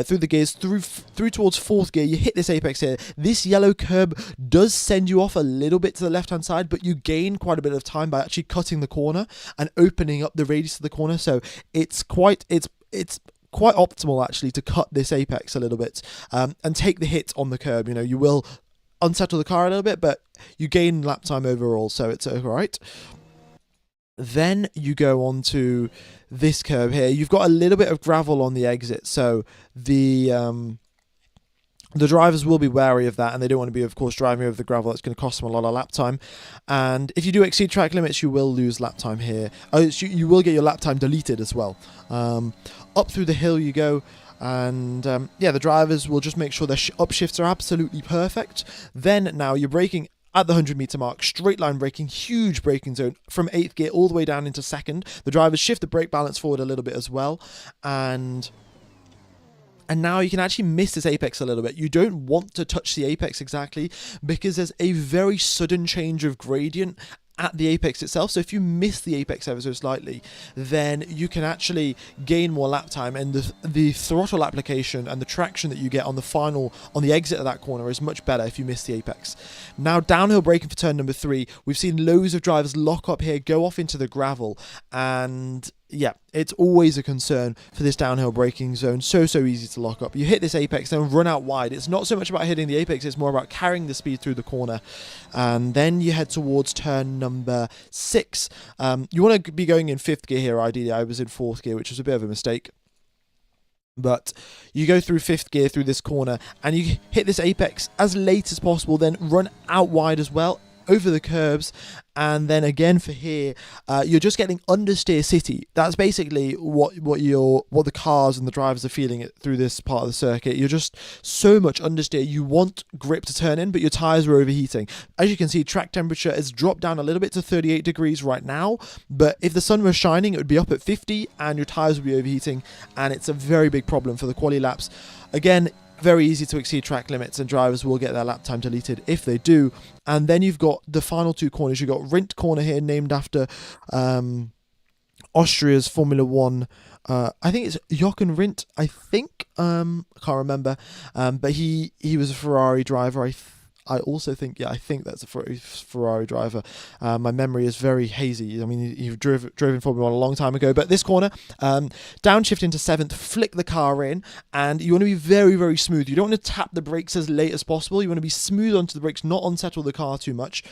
through the gears, through towards fourth gear. You hit this apex here. This yellow curb does send you off a little bit to the left-hand side, but you gain quite a bit of time by actually cutting the corner and opening up the radius of the corner, so it's quite optimal actually to cut this apex a little bit and take the hit on the curb. You will unsettle the car a little bit, but you gain lap time overall, so it's alright. Then you go on to this curve here. You've got a little bit of gravel on the exit, so the drivers will be wary of that, and they don't want to be, of course, driving over the gravel. It's going to cost them a lot of lap time. And if you do exceed track limits, you will lose lap time here. You will get your lap time deleted as well. Up through the hill you go. And the drivers will just make sure their upshifts are absolutely perfect. Then now you're braking at the 100-meter mark, straight line braking, huge braking zone from 8th gear all the way down into 2nd. The drivers shift the brake balance forward a little bit as well, and now you can actually miss this apex a little bit. You don't want to touch the apex exactly because there's a very sudden change of gradient at the apex itself. So if you miss the apex ever so slightly, then you can actually gain more lap time, and the throttle application and the traction that you get on the exit of that corner is much better if you miss the apex. Now downhill braking for turn number 3, we've seen loads of drivers lock up here, go off into the gravel, and yeah, it's always a concern for this downhill braking zone. So easy to lock up. You hit this apex, then run out wide. It's not so much about hitting the apex, it's more about carrying the speed through the corner. And then you head towards turn number 6. You want to be going in 5th gear here, ideally. I was in 4th gear, which was a bit of a mistake. But you go through fifth gear through this corner and you hit this apex as late as possible, then run out wide as well over the curbs, and then again for here, you're just getting understeer city. That's basically what the cars and the drivers are feeling it through this part of the circuit. You're just so much understeer. You want grip to turn in, but your tires are overheating. As you can see, track temperature has dropped down a little bit to 38 degrees right now, but if the sun was shining, it would be up at 50 and your tires would be overheating, and it's a very big problem for the quali laps. Again, very easy to exceed track limits, and drivers will get their lap time deleted if they do. And then you've got the final two corners. You've got Rindt corner here, named after Austria's Formula 1. I think it's Jochen Rindt, I think. I can't remember. But he was a Ferrari driver. I also think, I think that's a Ferrari driver. My memory is very hazy. I mean, you've driven Formula 1 a long time ago. But this corner, downshift into 7th, flick the car in, and you want to be very, very smooth. You don't want to tap the brakes as late as possible. You want to be smooth onto the brakes, not unsettle the car too much.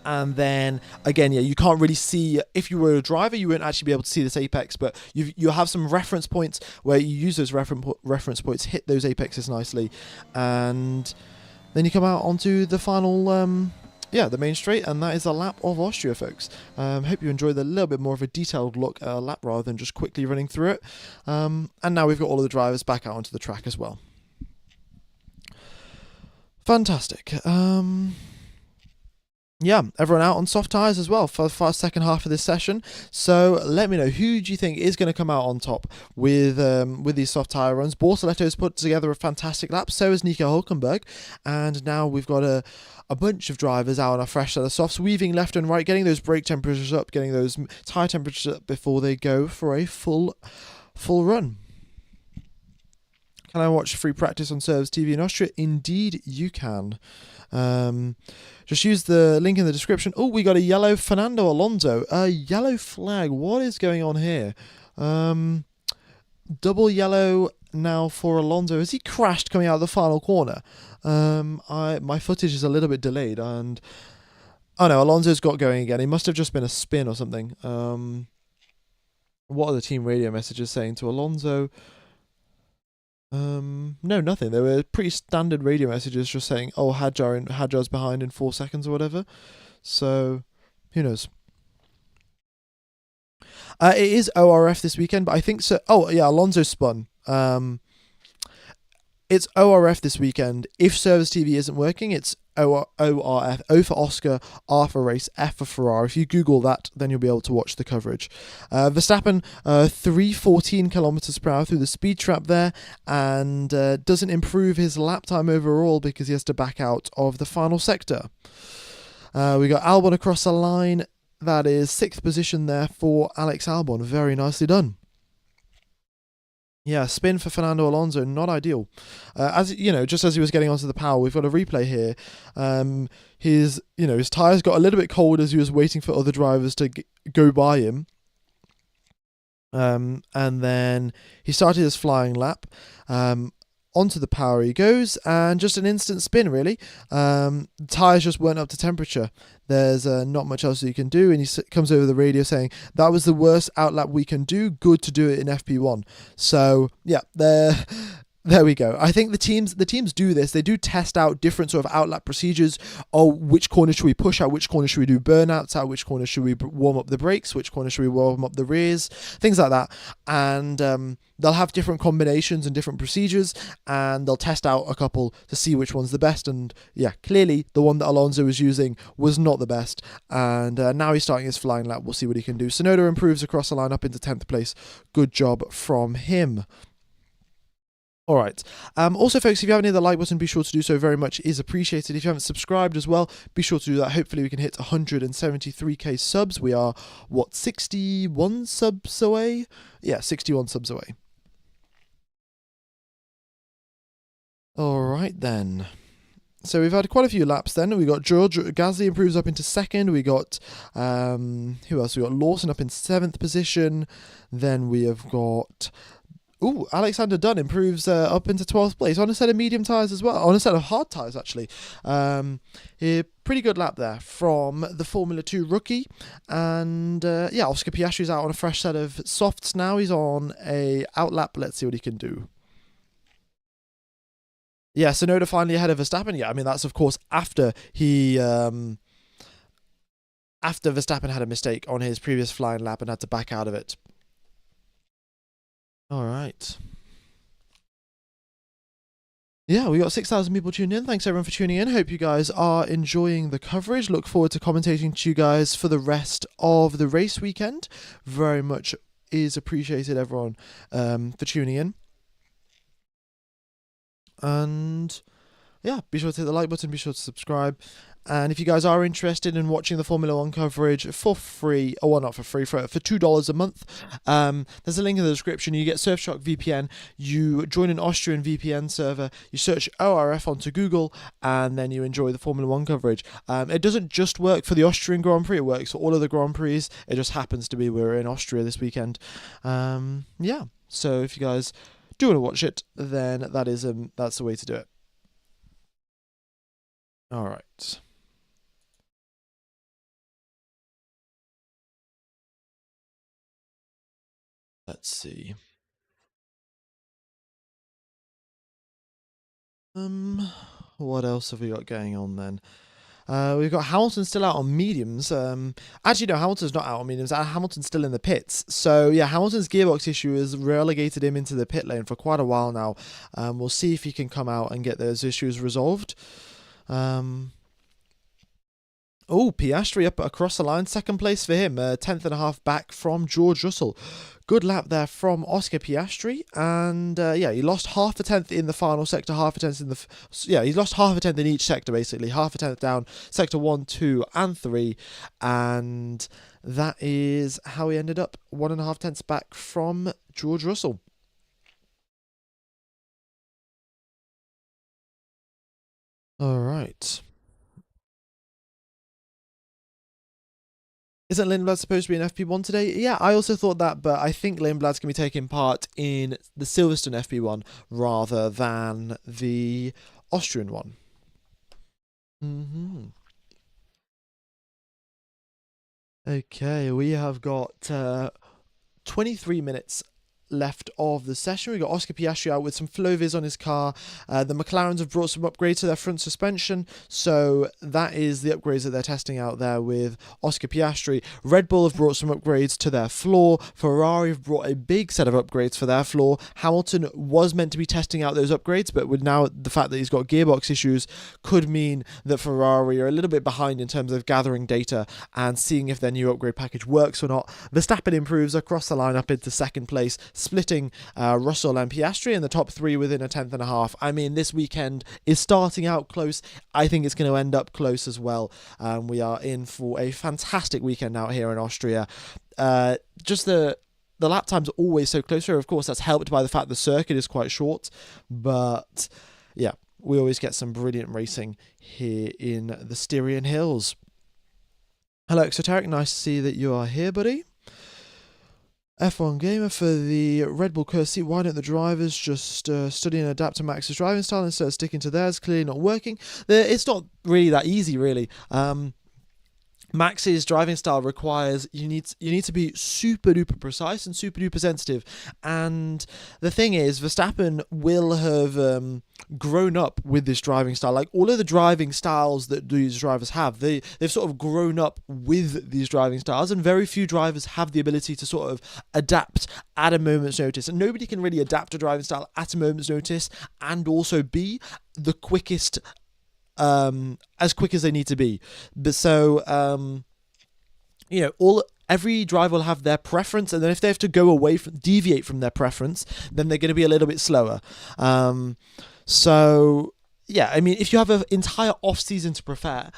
And then, again, you can't really see, if you were a driver, you wouldn't actually be able to see this apex, but you'll have some reference points where you use those reference points, hit those apexes nicely, and then you come out onto the final, the main straight, and that is a lap of Austria, folks. Hope you enjoyed a little bit more of a detailed look at a lap rather than just quickly running through it. And now we've got all of the drivers back out onto the track as well. Fantastic. Everyone out on soft tyres as well for the second half of this session. So let me know, who do you think is going to come out on top with these soft tyre runs? Bortoletto's put together a fantastic lap, so has Nico Hülkenberg, and now we've got a bunch of drivers out on a fresh set of softs, weaving left and right, getting those brake temperatures up, getting those tyre temperatures up before they go for a full run. Can I watch free practice on Service TV in Austria? Indeed you can. Just use the link in the description. Oh, we got a yellow Fernando Alonso. A yellow flag. What is going on here? Double yellow now for Alonso. Has he crashed coming out of the final corner? My footage is a little bit delayed, and oh no, Alonso's got going again. He must have just been a spin or something. What are the team radio messages saying to Alonso? No, nothing. They were pretty standard radio messages just saying, oh, Hadjar's behind in 4 seconds or whatever. So, who knows? It is ORF this weekend, but I think so. Oh, yeah, Alonso spun. It's ORF this weekend. If Service TV isn't working, it's ORF. O for Oscar, R for race, F for Ferrari. If you Google that, then you'll be able to watch the coverage. Verstappen, 314 kilometers per hour through the speed trap there, and doesn't improve his lap time overall because he has to back out of the final sector. We got Albon across the line. That is 6th position there for Alex Albon. Very nicely done. Yeah, spin for Fernando Alonso, not ideal. As you know, just as he was getting onto the power, we've got a replay here. His tyres got a little bit cold as he was waiting for other drivers to go by him. And then he started his flying lap. Onto the power he goes, and just an instant spin, really. The tyres just weren't up to temperature. There's not much else that you can do, and he comes over the radio saying, that was the worst outlap we can do, good to do it in FP1. So, yeah, there we go. I think the teams do this. They do test out different sort of outlap procedures. Oh, which corner should we push out? Which corner should we do burnouts out? Which corner should we warm up the brakes? Which corner should we warm up the rears? Things like that. And they'll have different combinations and different procedures, and they'll test out a couple to see which one's the best. And yeah, clearly the one that Alonso was using was not the best. And now he's starting his flying lap. We'll see what he can do. Sonoda improves across the line up into 10th place. Good job from him. All right. Also, folks, if you have any of the like button, be sure to do so. Very much is appreciated. If you haven't subscribed as well, be sure to do that. Hopefully, we can hit 173k subs. We are, 61 subs away? Yeah, 61 subs away. All right, then. So we've had quite a few laps then. We got George Gasly improves up into 2nd. We got, who else? We got Lawson up in 7th position. Then we have got Ooh, Alexander Dunn improves up into 12th place on a set of medium tyres as well, on a set of hard tyres actually. Pretty good lap there from the Formula 2 rookie. And yeah, Oscar Piastri's out on a fresh set of softs now. He's on a out lap. Let's see what he can do. Yeah, Sonoda finally ahead of Verstappen. Yeah, I mean, that's of course after after Verstappen had a mistake on his previous flying lap and had to back out of it. All right. Yeah, we got 6,000 people tuning in. Thanks everyone for tuning in. Hope you guys are enjoying the coverage. Look forward to commentating to you guys for the rest of the race weekend. Very much is appreciated, everyone, for tuning in. And yeah, be sure to hit the like button, be sure to subscribe. And if you guys are interested in watching the Formula 1 coverage for free, or well, not for free, for $2 a month, there's a link in the description. You get Surfshark VPN, you join an Austrian VPN server, you search ORF onto Google, and then you enjoy the Formula 1 coverage. It doesn't just work for the Austrian Grand Prix, it works for all of the Grand Prix. It just happens to be we're in Austria this weekend. Yeah, so if you guys do want to watch it, then that's the way to do it. All right. Let's see. What else have we got going on then? We've got Hamilton still out on mediums. Actually, no, Hamilton's not out on mediums. Hamilton's still in the pits. So, yeah, Hamilton's gearbox issue has relegated him into the pit lane for quite a while now. We'll see if he can come out and get those issues resolved. Oh, Piastri up across the line. Second place for him. 10th and a half back from George Russell. Good lap there from Oscar Piastri. And yeah, he lost half a tenth in the final sector, half a tenth in the... yeah, he lost half a tenth in each sector, basically. Half a tenth down sector 1, 2, and 3. And that is how he ended up 1.5 tenths back from George Russell. All right. Isn't Lindblad supposed to be in FP1 today? Yeah, I also thought that, but I think Lindblad's going to be taking part in the Silverstone FP1 rather than the Austrian one. Okay, we have got 23 minutes left of the session. We've got Oscar Piastri out with some Flovis on his car. The McLarens have brought some upgrades to their front suspension, so that is the upgrades that they're testing out there with Oscar Piastri. Red Bull have brought some upgrades to their floor. Ferrari have brought a big set of upgrades for their floor. Hamilton was meant to be testing out those upgrades, but with now the fact that he's got gearbox issues could mean that Ferrari are a little bit behind in terms of gathering data and seeing if their new upgrade package works or not. Verstappen improves across the line up into second place, splitting Russell and Piastri in the top 3 within a tenth and a half. I mean, this weekend is starting out close. I think it's going to end up close as well. We are in for a fantastic weekend out here in Austria. Just the lap times are always so close here. Of course, that's helped by the fact the circuit is quite short. But yeah, we always get some brilliant racing here in the Styrian Hills. Hello, Exoteric. Nice to see that you are here, buddy. F1 Gamer for the Red Bull curse seat. Why don't the drivers just study and adapt to Max's driving style instead of sticking to theirs? Clearly not working. It's not really that easy, really. Max's driving style requires you need to be super duper precise and super duper sensitive, and the thing is Verstappen will have grown up with this driving style. Like all of the driving styles that these drivers have, they've sort of grown up with these driving styles, and very few drivers have the ability to sort of adapt at a moment's notice, and nobody can really adapt a driving style at a moment's notice and also be the quickest as quick as they need to be. But so every driver will have their preference, and then if they have to deviate from their preference, then they're going to be a little bit slower. So yeah, I mean, if you have an entire off season to prepare,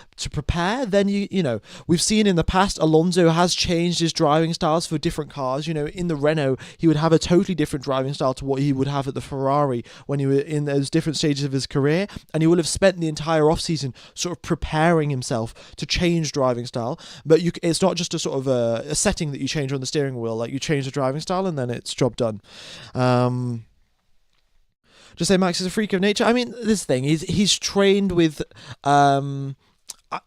then you know we've seen in the past Alonso has changed his driving styles for different cars. You know, in the Renault, he would have a totally different driving style to what he would have at the Ferrari when he was in those different stages of his career, and he will have spent the entire off season sort of preparing himself to change driving style. But it's not just a sort of a setting that you change on the steering wheel. Like you change the driving style and then it's job done. Just say Max is a freak of nature. I mean, this thing, he's trained with, you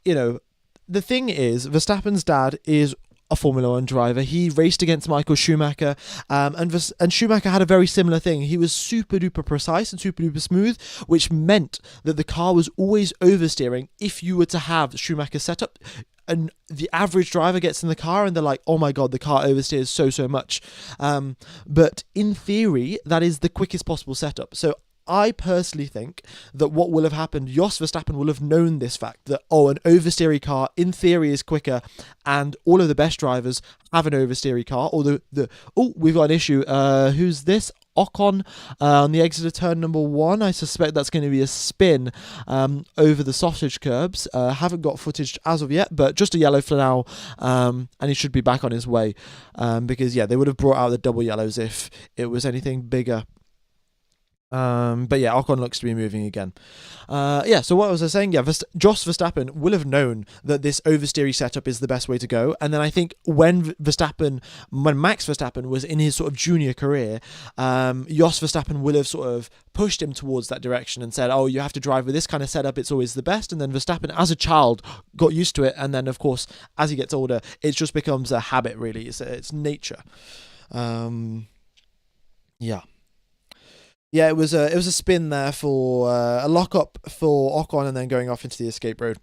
know, the thing is, Verstappen's dad is a Formula One driver. He raced against Michael Schumacher, and Schumacher had a very similar thing. He was super duper precise and super duper smooth, which meant that the car was always oversteering if you were to have Schumacher's setup. And the average driver gets in the car and they're like, oh my god, the car oversteers so much. But in theory, that is the quickest possible setup. So I personally think that what will have happened, Jos Verstappen will have known this fact, that, an oversteery car in theory is quicker, and all of the best drivers have an oversteery car. Or we've got an issue. Who's this? Ocon on the exit of turn number 1. I suspect that's going to be a spin over the sausage curbs. Haven't got footage as of yet, but just a yellow flanel, and he should be back on his way, because they would have brought out the double yellows if it was anything bigger. But yeah, Ocon looks to be moving again. So what was I saying? Yeah, Jos Verstappen will have known that this oversteery setup is the best way to go. And then I think when Max Verstappen was in his sort of junior career, Jos Verstappen will have sort of pushed him towards that direction and said, you have to drive with this kind of setup, it's always the best. And then Verstappen, as a child, got used to it. And then, of course, as he gets older, it just becomes a habit, really. It's nature. Yeah, it was a spin there for a lock-up for Ocon and then going off into the escape road.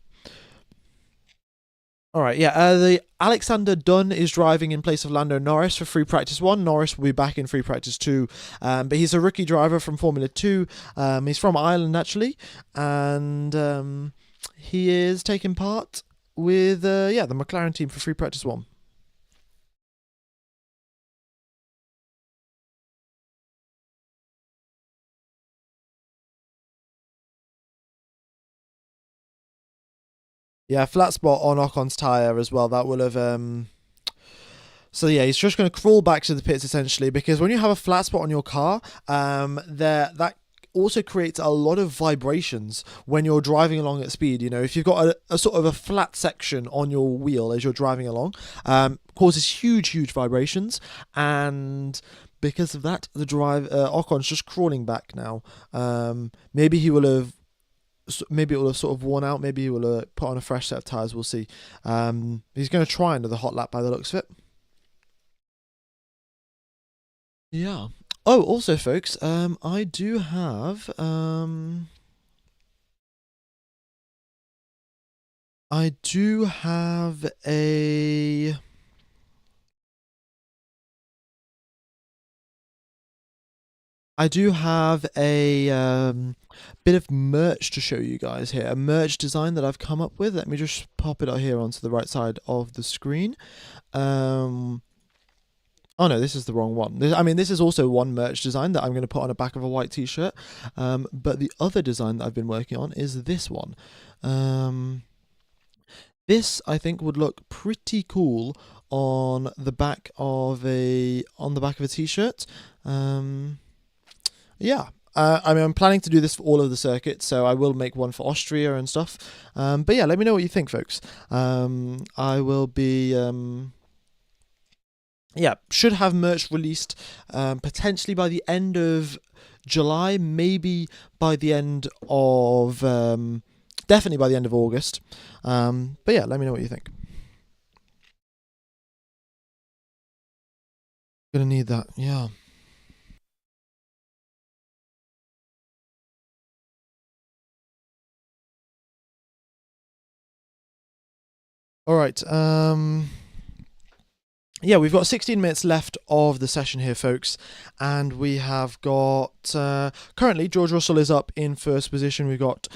All right, the Alexander Dunn is driving in place of Lando Norris for free practice 1. Norris will be back in free practice 2, but he's a rookie driver from Formula 2. He's from Ireland, actually, and he is taking part with the McLaren team for free practice 1. Yeah, flat spot on Ocon's tyre as well. That will have... So yeah, he's just going to crawl back to the pits essentially, because when you have a flat spot on your car, that also creates a lot of vibrations when you're driving along at speed. You know, if you've got a sort of a flat section on your wheel as you're driving along, causes huge vibrations, and because of that, the Ocon's just crawling back now. Maybe it will have sort of worn out. Maybe he will have put on a fresh set of tyres. We'll see. He's going to try another hot lap by the looks of it. Yeah. Oh, also, folks, I do have a bit of merch to show you guys here. A merch design that I've come up with. Let me just pop it out here onto the right side of the screen. Oh no, this is the wrong one. This is also one merch design that I'm going to put on the back of a white t-shirt. But the other design that I've been working on is this one. This, I think, would look pretty cool on the back of a t-shirt. I'm planning to do this for all of the circuits, so I will make one for Austria and stuff. But yeah, let me know what you think, folks. I will be... should have merch released potentially by the end of July, maybe by the end of... definitely by the end of August. But yeah, let me know what you think. Gonna need that, yeah. All right. We've got 16 minutes left of the session here, folks, and we have got currently George Russell is up in first position. We've got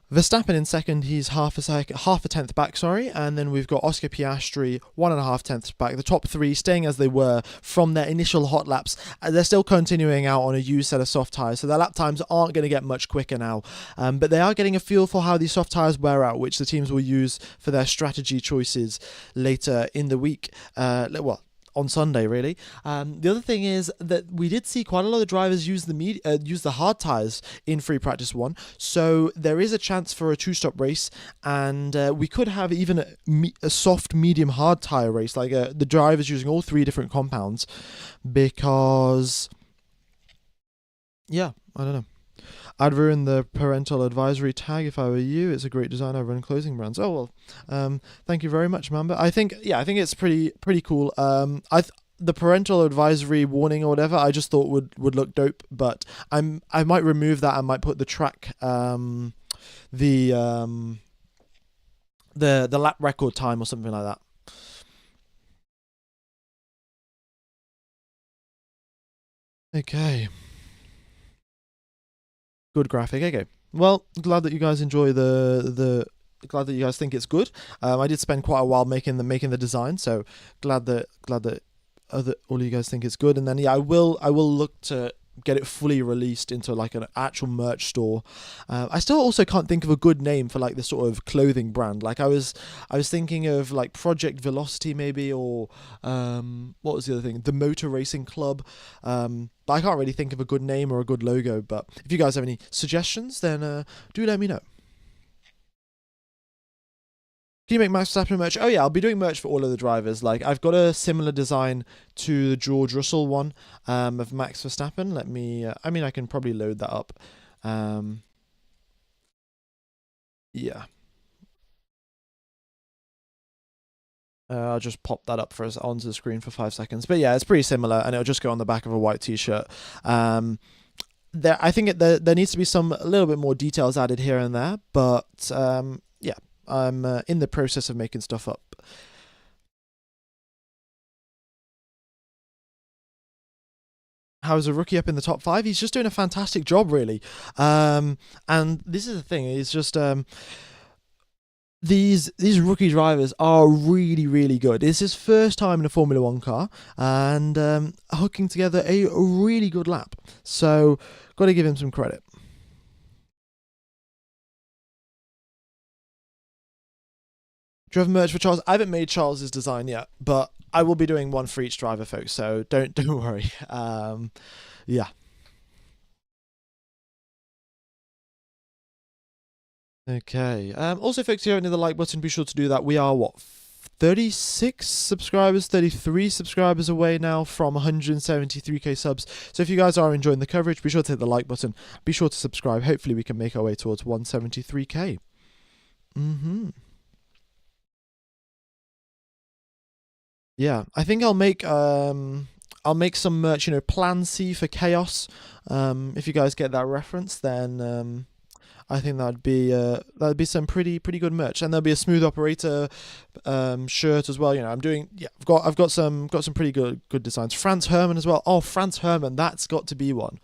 Verstappen in second, he's half a tenth back, sorry, and then we've got Oscar Piastri 1.5 tenths back. The top three staying as they were from their initial hot laps. They're still continuing out on a used set of soft tyres, so their lap times aren't going to get much quicker now. But they are getting a feel for how these soft tyres wear out, which the teams will use for their strategy choices later in the week. On Sunday, really. The other thing is that we did see quite a lot of drivers use the hard tyres in free practice 1, so there is a chance for a two-stop race, and we could have even a soft, medium, hard tyre race, like the drivers using all three different compounds, because, yeah, I don't know. I'd ruin the parental advisory tag if I were you. It's a great design. I run clothing brands. Oh well, thank you very much, Mamba. I think it's pretty cool. The parental advisory warning or whatever, I just thought would look dope, but I might remove that. I might put the track, the lap record time or something like that. Okay. Good graphic. Okay. Well, glad that you guys enjoy glad that you guys think it's good. I did spend quite a while making the design, so glad that all of you guys think it's good. And then I will look to get it fully released into like an actual merch store. I still also can't think of a good name for like this sort of clothing brand. Like I was thinking of like Project Velocity maybe, or what was the other thing? The Motor Racing Club. But I can't really think of a good name or a good logo. But if you guys have any suggestions, then do let me know. Can you make Max Verstappen merch? Oh yeah, I'll be doing merch for all of the drivers. Like I've got a similar design to the George Russell one of Max Verstappen. Let me. I can probably load that up. Yeah. I'll just pop that up for us onto the screen for 5 seconds. But yeah, it's pretty similar, and it'll just go on the back of a white T-shirt. I think there needs to be a little bit more details added here and there, but yeah, I'm in the process of making stuff up. How's a rookie up in the top 5? He's just doing a fantastic job, really. And this is the thing. It's just these rookie drivers are really, really good. It's his first time in a Formula One car, and hooking together a really good lap. So, got to give him some credit. Do you have merch for Charles? I haven't made Charles's design yet, but I will be doing one for each driver, folks. So don't worry. Yeah. Okay. Also, folks, if you haven't hit the like button, be sure to do that. We are 36 subscribers, 33 subscribers away now from 173k subs. So if you guys are enjoying the coverage, be sure to hit the like button. Be sure to subscribe. Hopefully, we can make our way towards 173k. Yeah, I think I'll make some merch. Plan C for chaos. If you guys get that reference, then I think that'd be some pretty good merch, and there'll be a smooth operator shirt as well. I've got some pretty good designs. Franz Hermann as well. Oh, Franz Hermann, that's got to be one.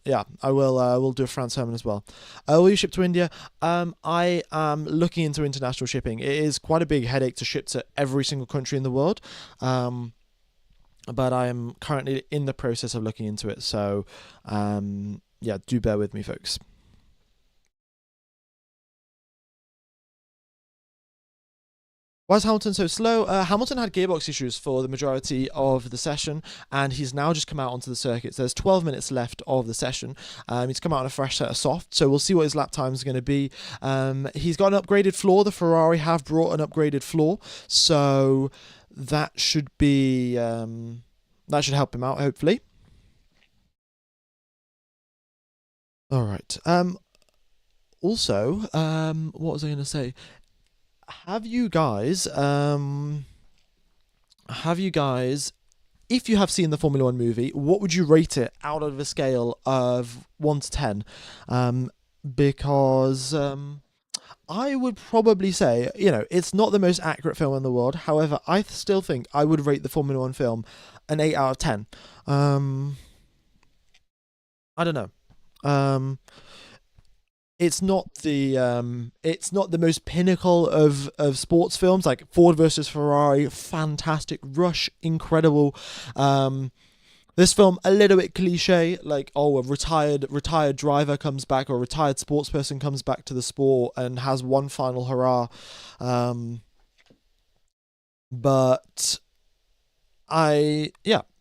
Yeah, I will do a Franz Hermann as well. Will you ship to India? I am looking into international shipping. It is quite a big headache to ship to every single country in the world. But I am currently in the process of looking into it. So, yeah, do bear with me, folks. Why is Hamilton so slow? Hamilton had gearbox issues for the majority of the session, and he's now just come out onto the circuit. So there's 12 minutes left of the session. He's come out on a fresh set of soft, so we'll see what his lap time is going to be. He's got an upgraded floor. The Ferrari have brought an upgraded floor, so that should be that should help him out, hopefully. All right. Also, what was I going to say? Have you guys, if you have seen the Formula One movie, what would you rate it out of a scale of 1 to 10? Because I would probably say, it's not the most accurate film in the world. However, I still think I would rate the Formula One film an 8 out of 10. I don't know. it's not the most pinnacle of sports films. Like Ford versus Ferrari, fantastic. Rush, incredible. um this film a little bit cliche, like, oh, a retired driver comes back, or a retired sports person comes back to the sport and has one final hurrah. um but I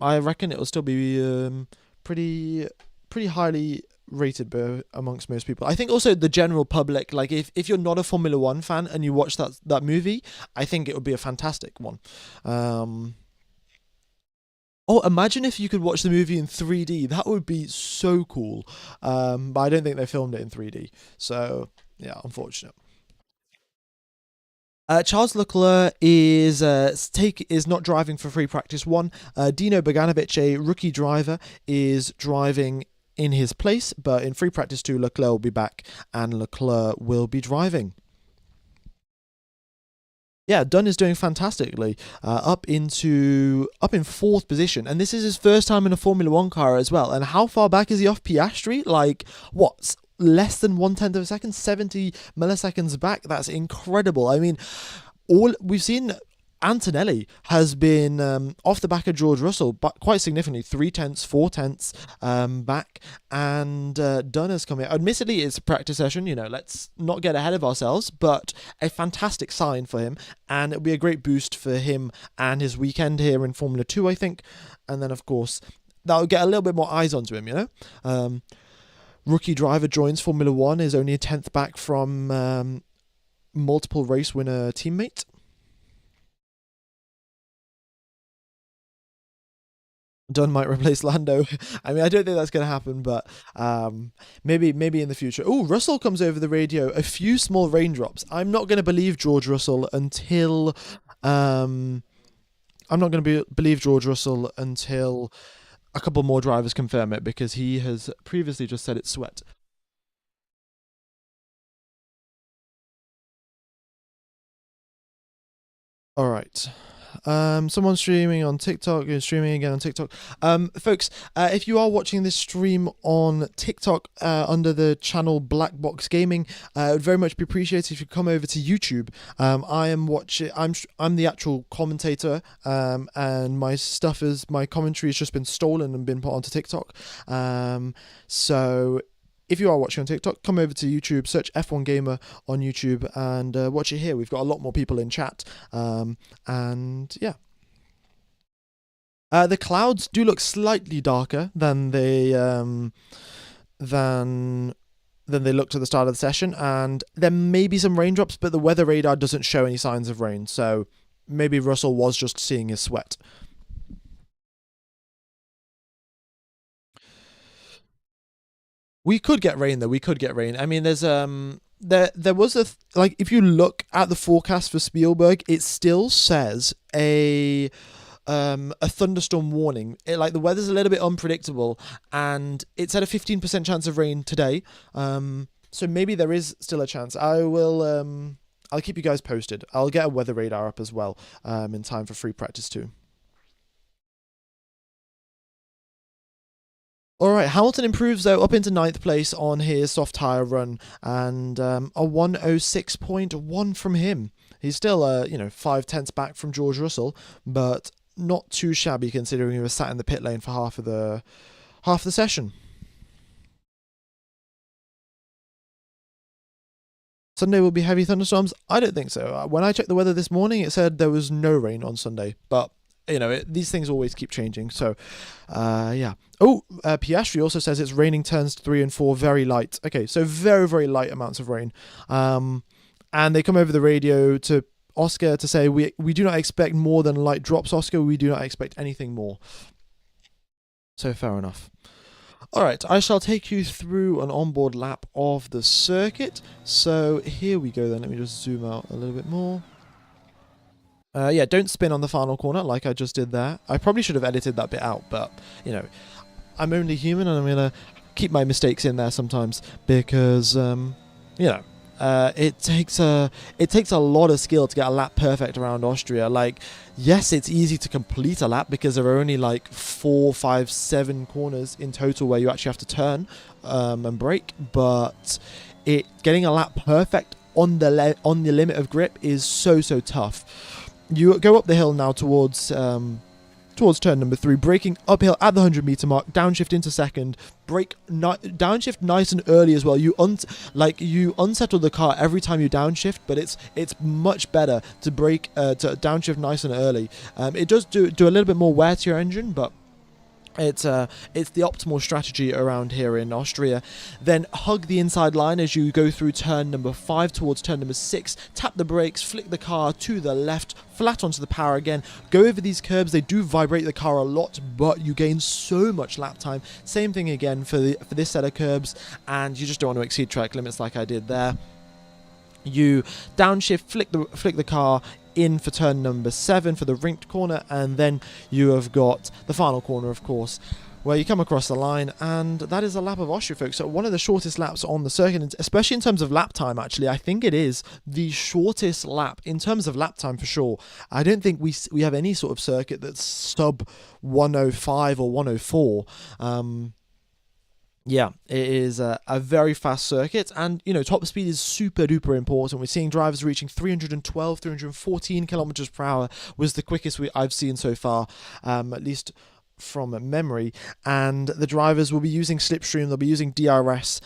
reckon it will still be pretty pretty highly rated amongst most people. I think also the general public, like if you're not a Formula One fan and you watch that movie, I think it would be a fantastic one. Um, oh, imagine if you could watch the movie in 3D. That would be so cool. But I don't think they filmed it in 3D. So yeah, unfortunate. Charles Leclerc is not driving for free practice one. Dino Boganovic, a rookie driver, is driving in his place, but in free practice two, Leclerc will be back and Leclerc will be driving. Yeah, Dunn is doing fantastically, up in fourth position, and this is his first time in a Formula One car as well. And how far back is he off Piastri? Like what? Less than 1/10 of a second, 70 milliseconds back. That's incredible. I mean, all we've seen. Antonelli has been off the back of George Russell, but quite significantly, 3/10, 4/10 back, and Dunn has come here. Admittedly, it's a practice session. Let's not get ahead of ourselves, but a fantastic sign for him, and it'll be a great boost for him and his weekend here in Formula 2, I think. And then, of course, that'll get a little bit more eyes onto him. Rookie driver joins Formula One, is only a 10th back from multiple race winner teammate. Dunn might replace Lando. I mean, I don't think that's going to happen, but maybe in the future. Oh, Russell comes over the radio. A few small raindrops. I'm not going to believe George Russell until a couple more drivers confirm it, because he has previously just said it's sweat. All right. Someone's streaming on TikTok. You're streaming again on TikTok. Folks, if you are watching this stream on TikTok under the channel Black Box Gaming, it would very much be appreciated if you come over to YouTube. I am watching. I'm the actual commentator, and my commentary has just been stolen and been put onto TikTok. So if you are watching on TikTok, come over to YouTube, search F1 Gamer on YouTube, and watch it here. We've got a lot more people in chat. And yeah. The clouds do look slightly darker than they looked at the start of the session, and there may be some raindrops, but the weather radar doesn't show any signs of rain, so maybe Russell was just seeing his sweat. We could get rain though. We could get rain. I mean, there's there was like, if you look at the forecast for Spielberg, it still says a thunderstorm warning. Like, the weather's a little bit unpredictable, and it's at a 15% chance of rain today. So maybe there is still a chance. I'll keep you guys posted. I'll get a weather radar up as well in time for free practice too. All right, Hamilton improves though up into ninth place on his soft tyre run, and a 106.1 from him. He's still 5/10 back from George Russell, but not too shabby considering he was sat in the pit lane for half of the session. Sunday will be heavy thunderstorms. I don't think so. When I checked the weather this morning, it said there was no rain on Sunday, but these things always keep changing. So, yeah. Oh, Piastri also says it's raining turns 3 and 4, very light. Okay, so very, very light amounts of rain. And they come over the radio to Oscar to say, we do not expect more than light drops, Oscar. We do not expect anything more. So fair enough. All right, I shall take you through an onboard lap of the circuit. So here we go then. Let me just zoom out a little bit more. Yeah, don't spin on the final corner like I just did there. I probably should have edited that bit out, but, I'm only human, and I'm going to keep my mistakes in there sometimes, because, it takes a lot of skill to get a lap perfect around Austria. Like, yes, it's easy to complete a lap because there are only like 4, 5, 7 corners in total where you actually have to turn and brake, but getting a lap perfect on the limit of grip is so tough. You go up the hill now towards turn number 3, braking uphill at the 100-meter mark, downshift into second, downshift nice and early as well. You unsettle the car every time you downshift, but it's much better to to downshift nice and early. It does do a little bit more wear to your engine, but it's the optimal strategy around here in Austria. Then hug the inside line as you go through turn number 5 towards turn number 6. Tap the brakes, flick the car to the left, flat onto the power again. Go over these curbs. They do vibrate the car a lot, but you gain so much lap time. Same thing again for this set of curbs, and you just don't want to exceed track limits like I did there. You downshift, flick the car in for turn number 7 for the rinked corner, and then you have got the final corner, of course, where you come across the line, and that is a lap of Austria, folks. So one of the shortest laps on the circuit, especially in terms of lap time. Actually, I think it is the shortest lap in terms of lap time for sure. I don't think we have any sort of circuit that's sub 105 or 104. Yeah, it is a very fast circuit, and top speed is super duper important. We're seeing drivers reaching 312, 314 kilometers per hour was the quickest I've seen so far, at least from memory. And the drivers will be using slipstream, they'll be using DRS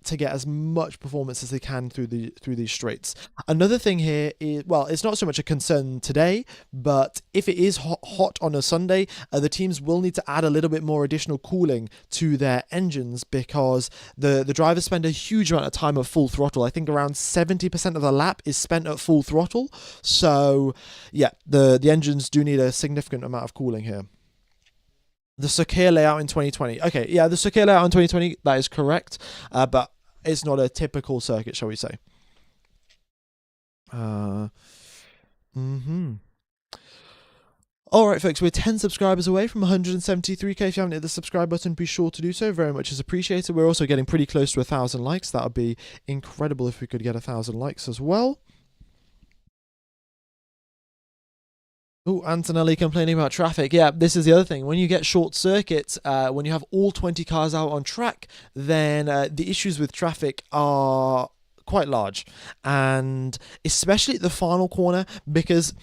to get as much performance as they can through these straights. Another thing here is, well, it's not so much a concern today, but if it is hot on a Sunday, the teams will need to add a little bit more additional cooling to their engines, because the drivers spend a huge amount of time at full throttle. I think around 70% of the lap is spent at full throttle. So yeah, the engines do need a significant amount of cooling here. The circuit layout in 2020. Okay, yeah, the circuit layout in 2020, that is correct, but it's not a typical circuit, shall we say. Alright, folks, we're 10 subscribers away from 173k. If you haven't hit the subscribe button, be sure to do so. Very much is appreciated. We're also getting pretty close to 1,000 likes. That would be incredible if we could get 1,000 likes as well. Oh, Antonelli complaining about traffic. Yeah, this is the other thing. When you get short circuits, when you have all 20 cars out on track, then the issues with traffic are quite large. And especially at the final corner, because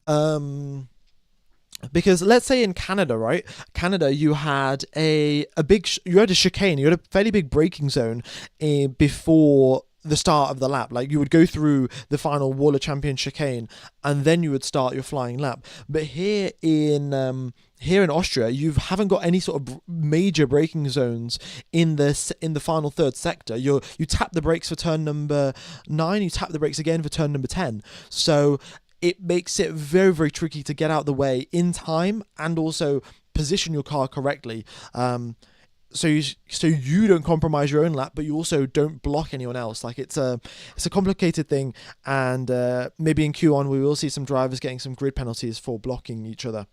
let's say in Canada, right? Canada, you had a chicane, you had a fairly big braking zone before the start of the lap. Like, you would go through the final Wall of Champions chicane, and then you would start your flying lap. But here in Austria, you haven't got any sort of major braking zones in the final third sector. You tap the brakes for turn number 9, you tap the brakes again for turn number 10. So it makes it very, very tricky to get out the way in time and also position your car correctly. So you don't compromise your own lap, but you also don't block anyone else. Like, it's a complicated thing, and maybe in Q1 we will see some drivers getting some grid penalties for blocking each other.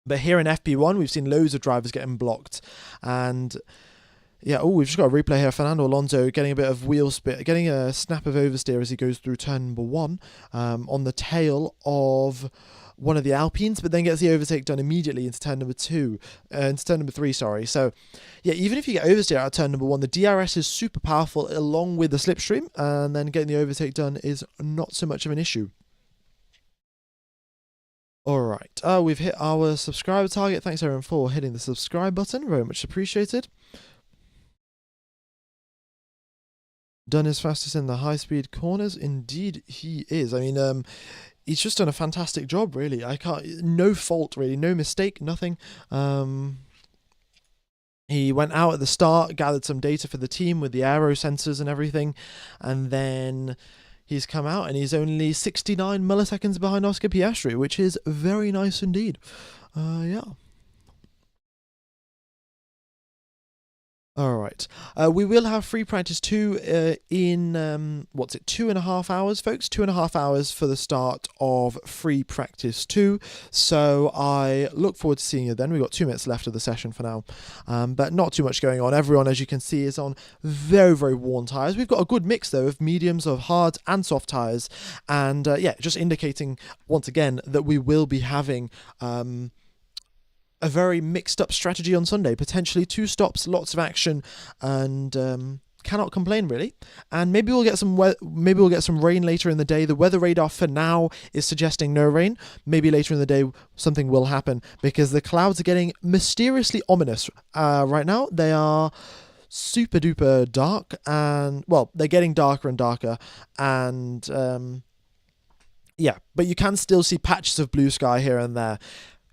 But here in FP1, we've seen loads of drivers getting blocked, and yeah. Oh, we've just got a replay here. Fernando Alonso getting a bit of wheel spit, getting a snap of oversteer as he goes through turn number 1 on the tail of one of the Alpines, but then gets the overtake done immediately into turn number 3, sorry. So yeah, even if you get oversteer out of turn number 1, the DRS is super powerful along with the slipstream, and then getting the overtake done is not so much of an issue. Alright, we've hit our subscriber target. Thanks everyone for hitting the subscribe button, very much appreciated. Done his fastest in the high-speed corners. Indeed he is. I mean, he's just done a fantastic job, really. No fault, really. No mistake, nothing. He went out at the start, gathered some data for the team with the aero sensors and everything, and then he's come out and he's only 69 milliseconds behind Oscar Piastri, which is very nice indeed. Yeah. Alright, we will have free practice 2 in, 2.5 hours, folks? 2.5 hours for the start of free practice 2, so I look forward to seeing you then. We've got 2 minutes left of the session for now, but not too much going on. Everyone, as you can see, is on very, very worn tyres. We've got a good mix, though, of mediums, of hard and soft tyres, and yeah, just indicating, once again, that we will be having a very mixed up strategy on Sunday, potentially 2 stops, lots of action, and cannot complain really. And maybe we'll get some rain later in the day. The weather radar for now is suggesting no rain. Maybe later in the day something will happen, because the clouds are getting mysteriously ominous right now. They are super duper dark, and well, they're getting darker and darker, and yeah, but you can still see patches of blue sky here and there.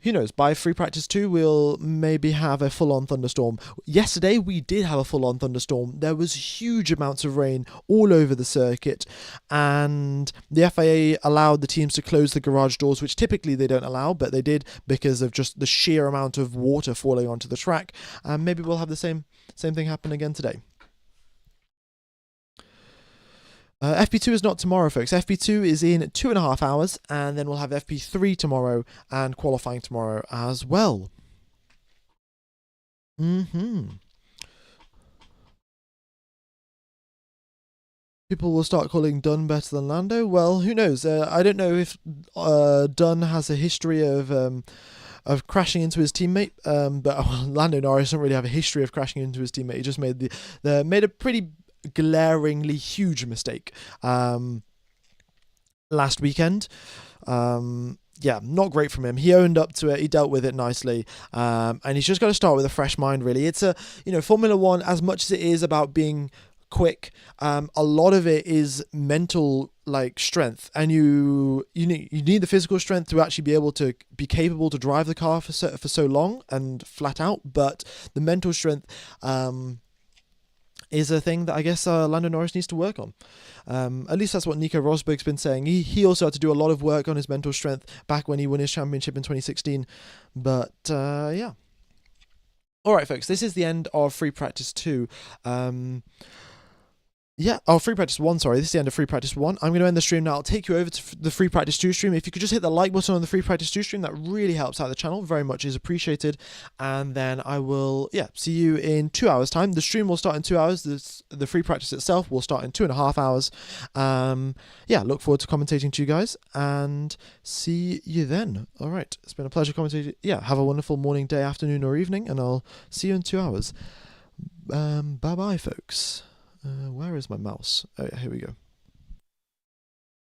Who knows, by free practice 2 we'll maybe have a full-on thunderstorm. Yesterday we did have a full-on thunderstorm. There was huge amounts of rain all over the circuit, and the FIA allowed the teams to close the garage doors, which typically they don't allow, but they did because of just the sheer amount of water falling onto the track. And maybe we'll have the same thing happen again today. FP2 is not tomorrow, folks. FP2 is in 2.5 hours, and then we'll have FP3 tomorrow and qualifying tomorrow as well. People will start calling Dunn better than Lando. Well, who knows? I don't know if Dunn has a history of crashing into his teammate, but Lando Norris doesn't really have a history of crashing into his teammate. He just made made a pretty glaringly huge mistake last weekend. Yeah, not great from him. He owned up to it. He dealt with it nicely, and he's just got to start with a fresh mind. Really, it's Formula One. As much as it is about being quick, a lot of it is mental strength, and you need the physical strength to actually be capable to drive the car for so long and flat out. But the mental strength is a thing that I guess Lando Norris needs to work on. At least that's what Nico Rosberg's been saying. He also had to do a lot of work on his mental strength back when he won his championship in 2016. But yeah. Alright folks, this is the end of free practice 2. Free practice 1, sorry. This is the end of free practice 1. I'm going to end the stream now. I'll take you over to the free practice 2 stream. If you could just hit the like button on the free practice 2 stream, that really helps out the channel. Very much is appreciated. And then I will, see you in 2 hours time. The stream will start in 2 hours. The free practice itself will start in 2.5 hours. Look forward to commentating to you guys and see you then. All right. It's been a pleasure commentating. Yeah, have a wonderful morning, day, afternoon, or evening, and I'll see you in 2 hours. Bye-bye, folks. Where is my mouse? Oh, here we go.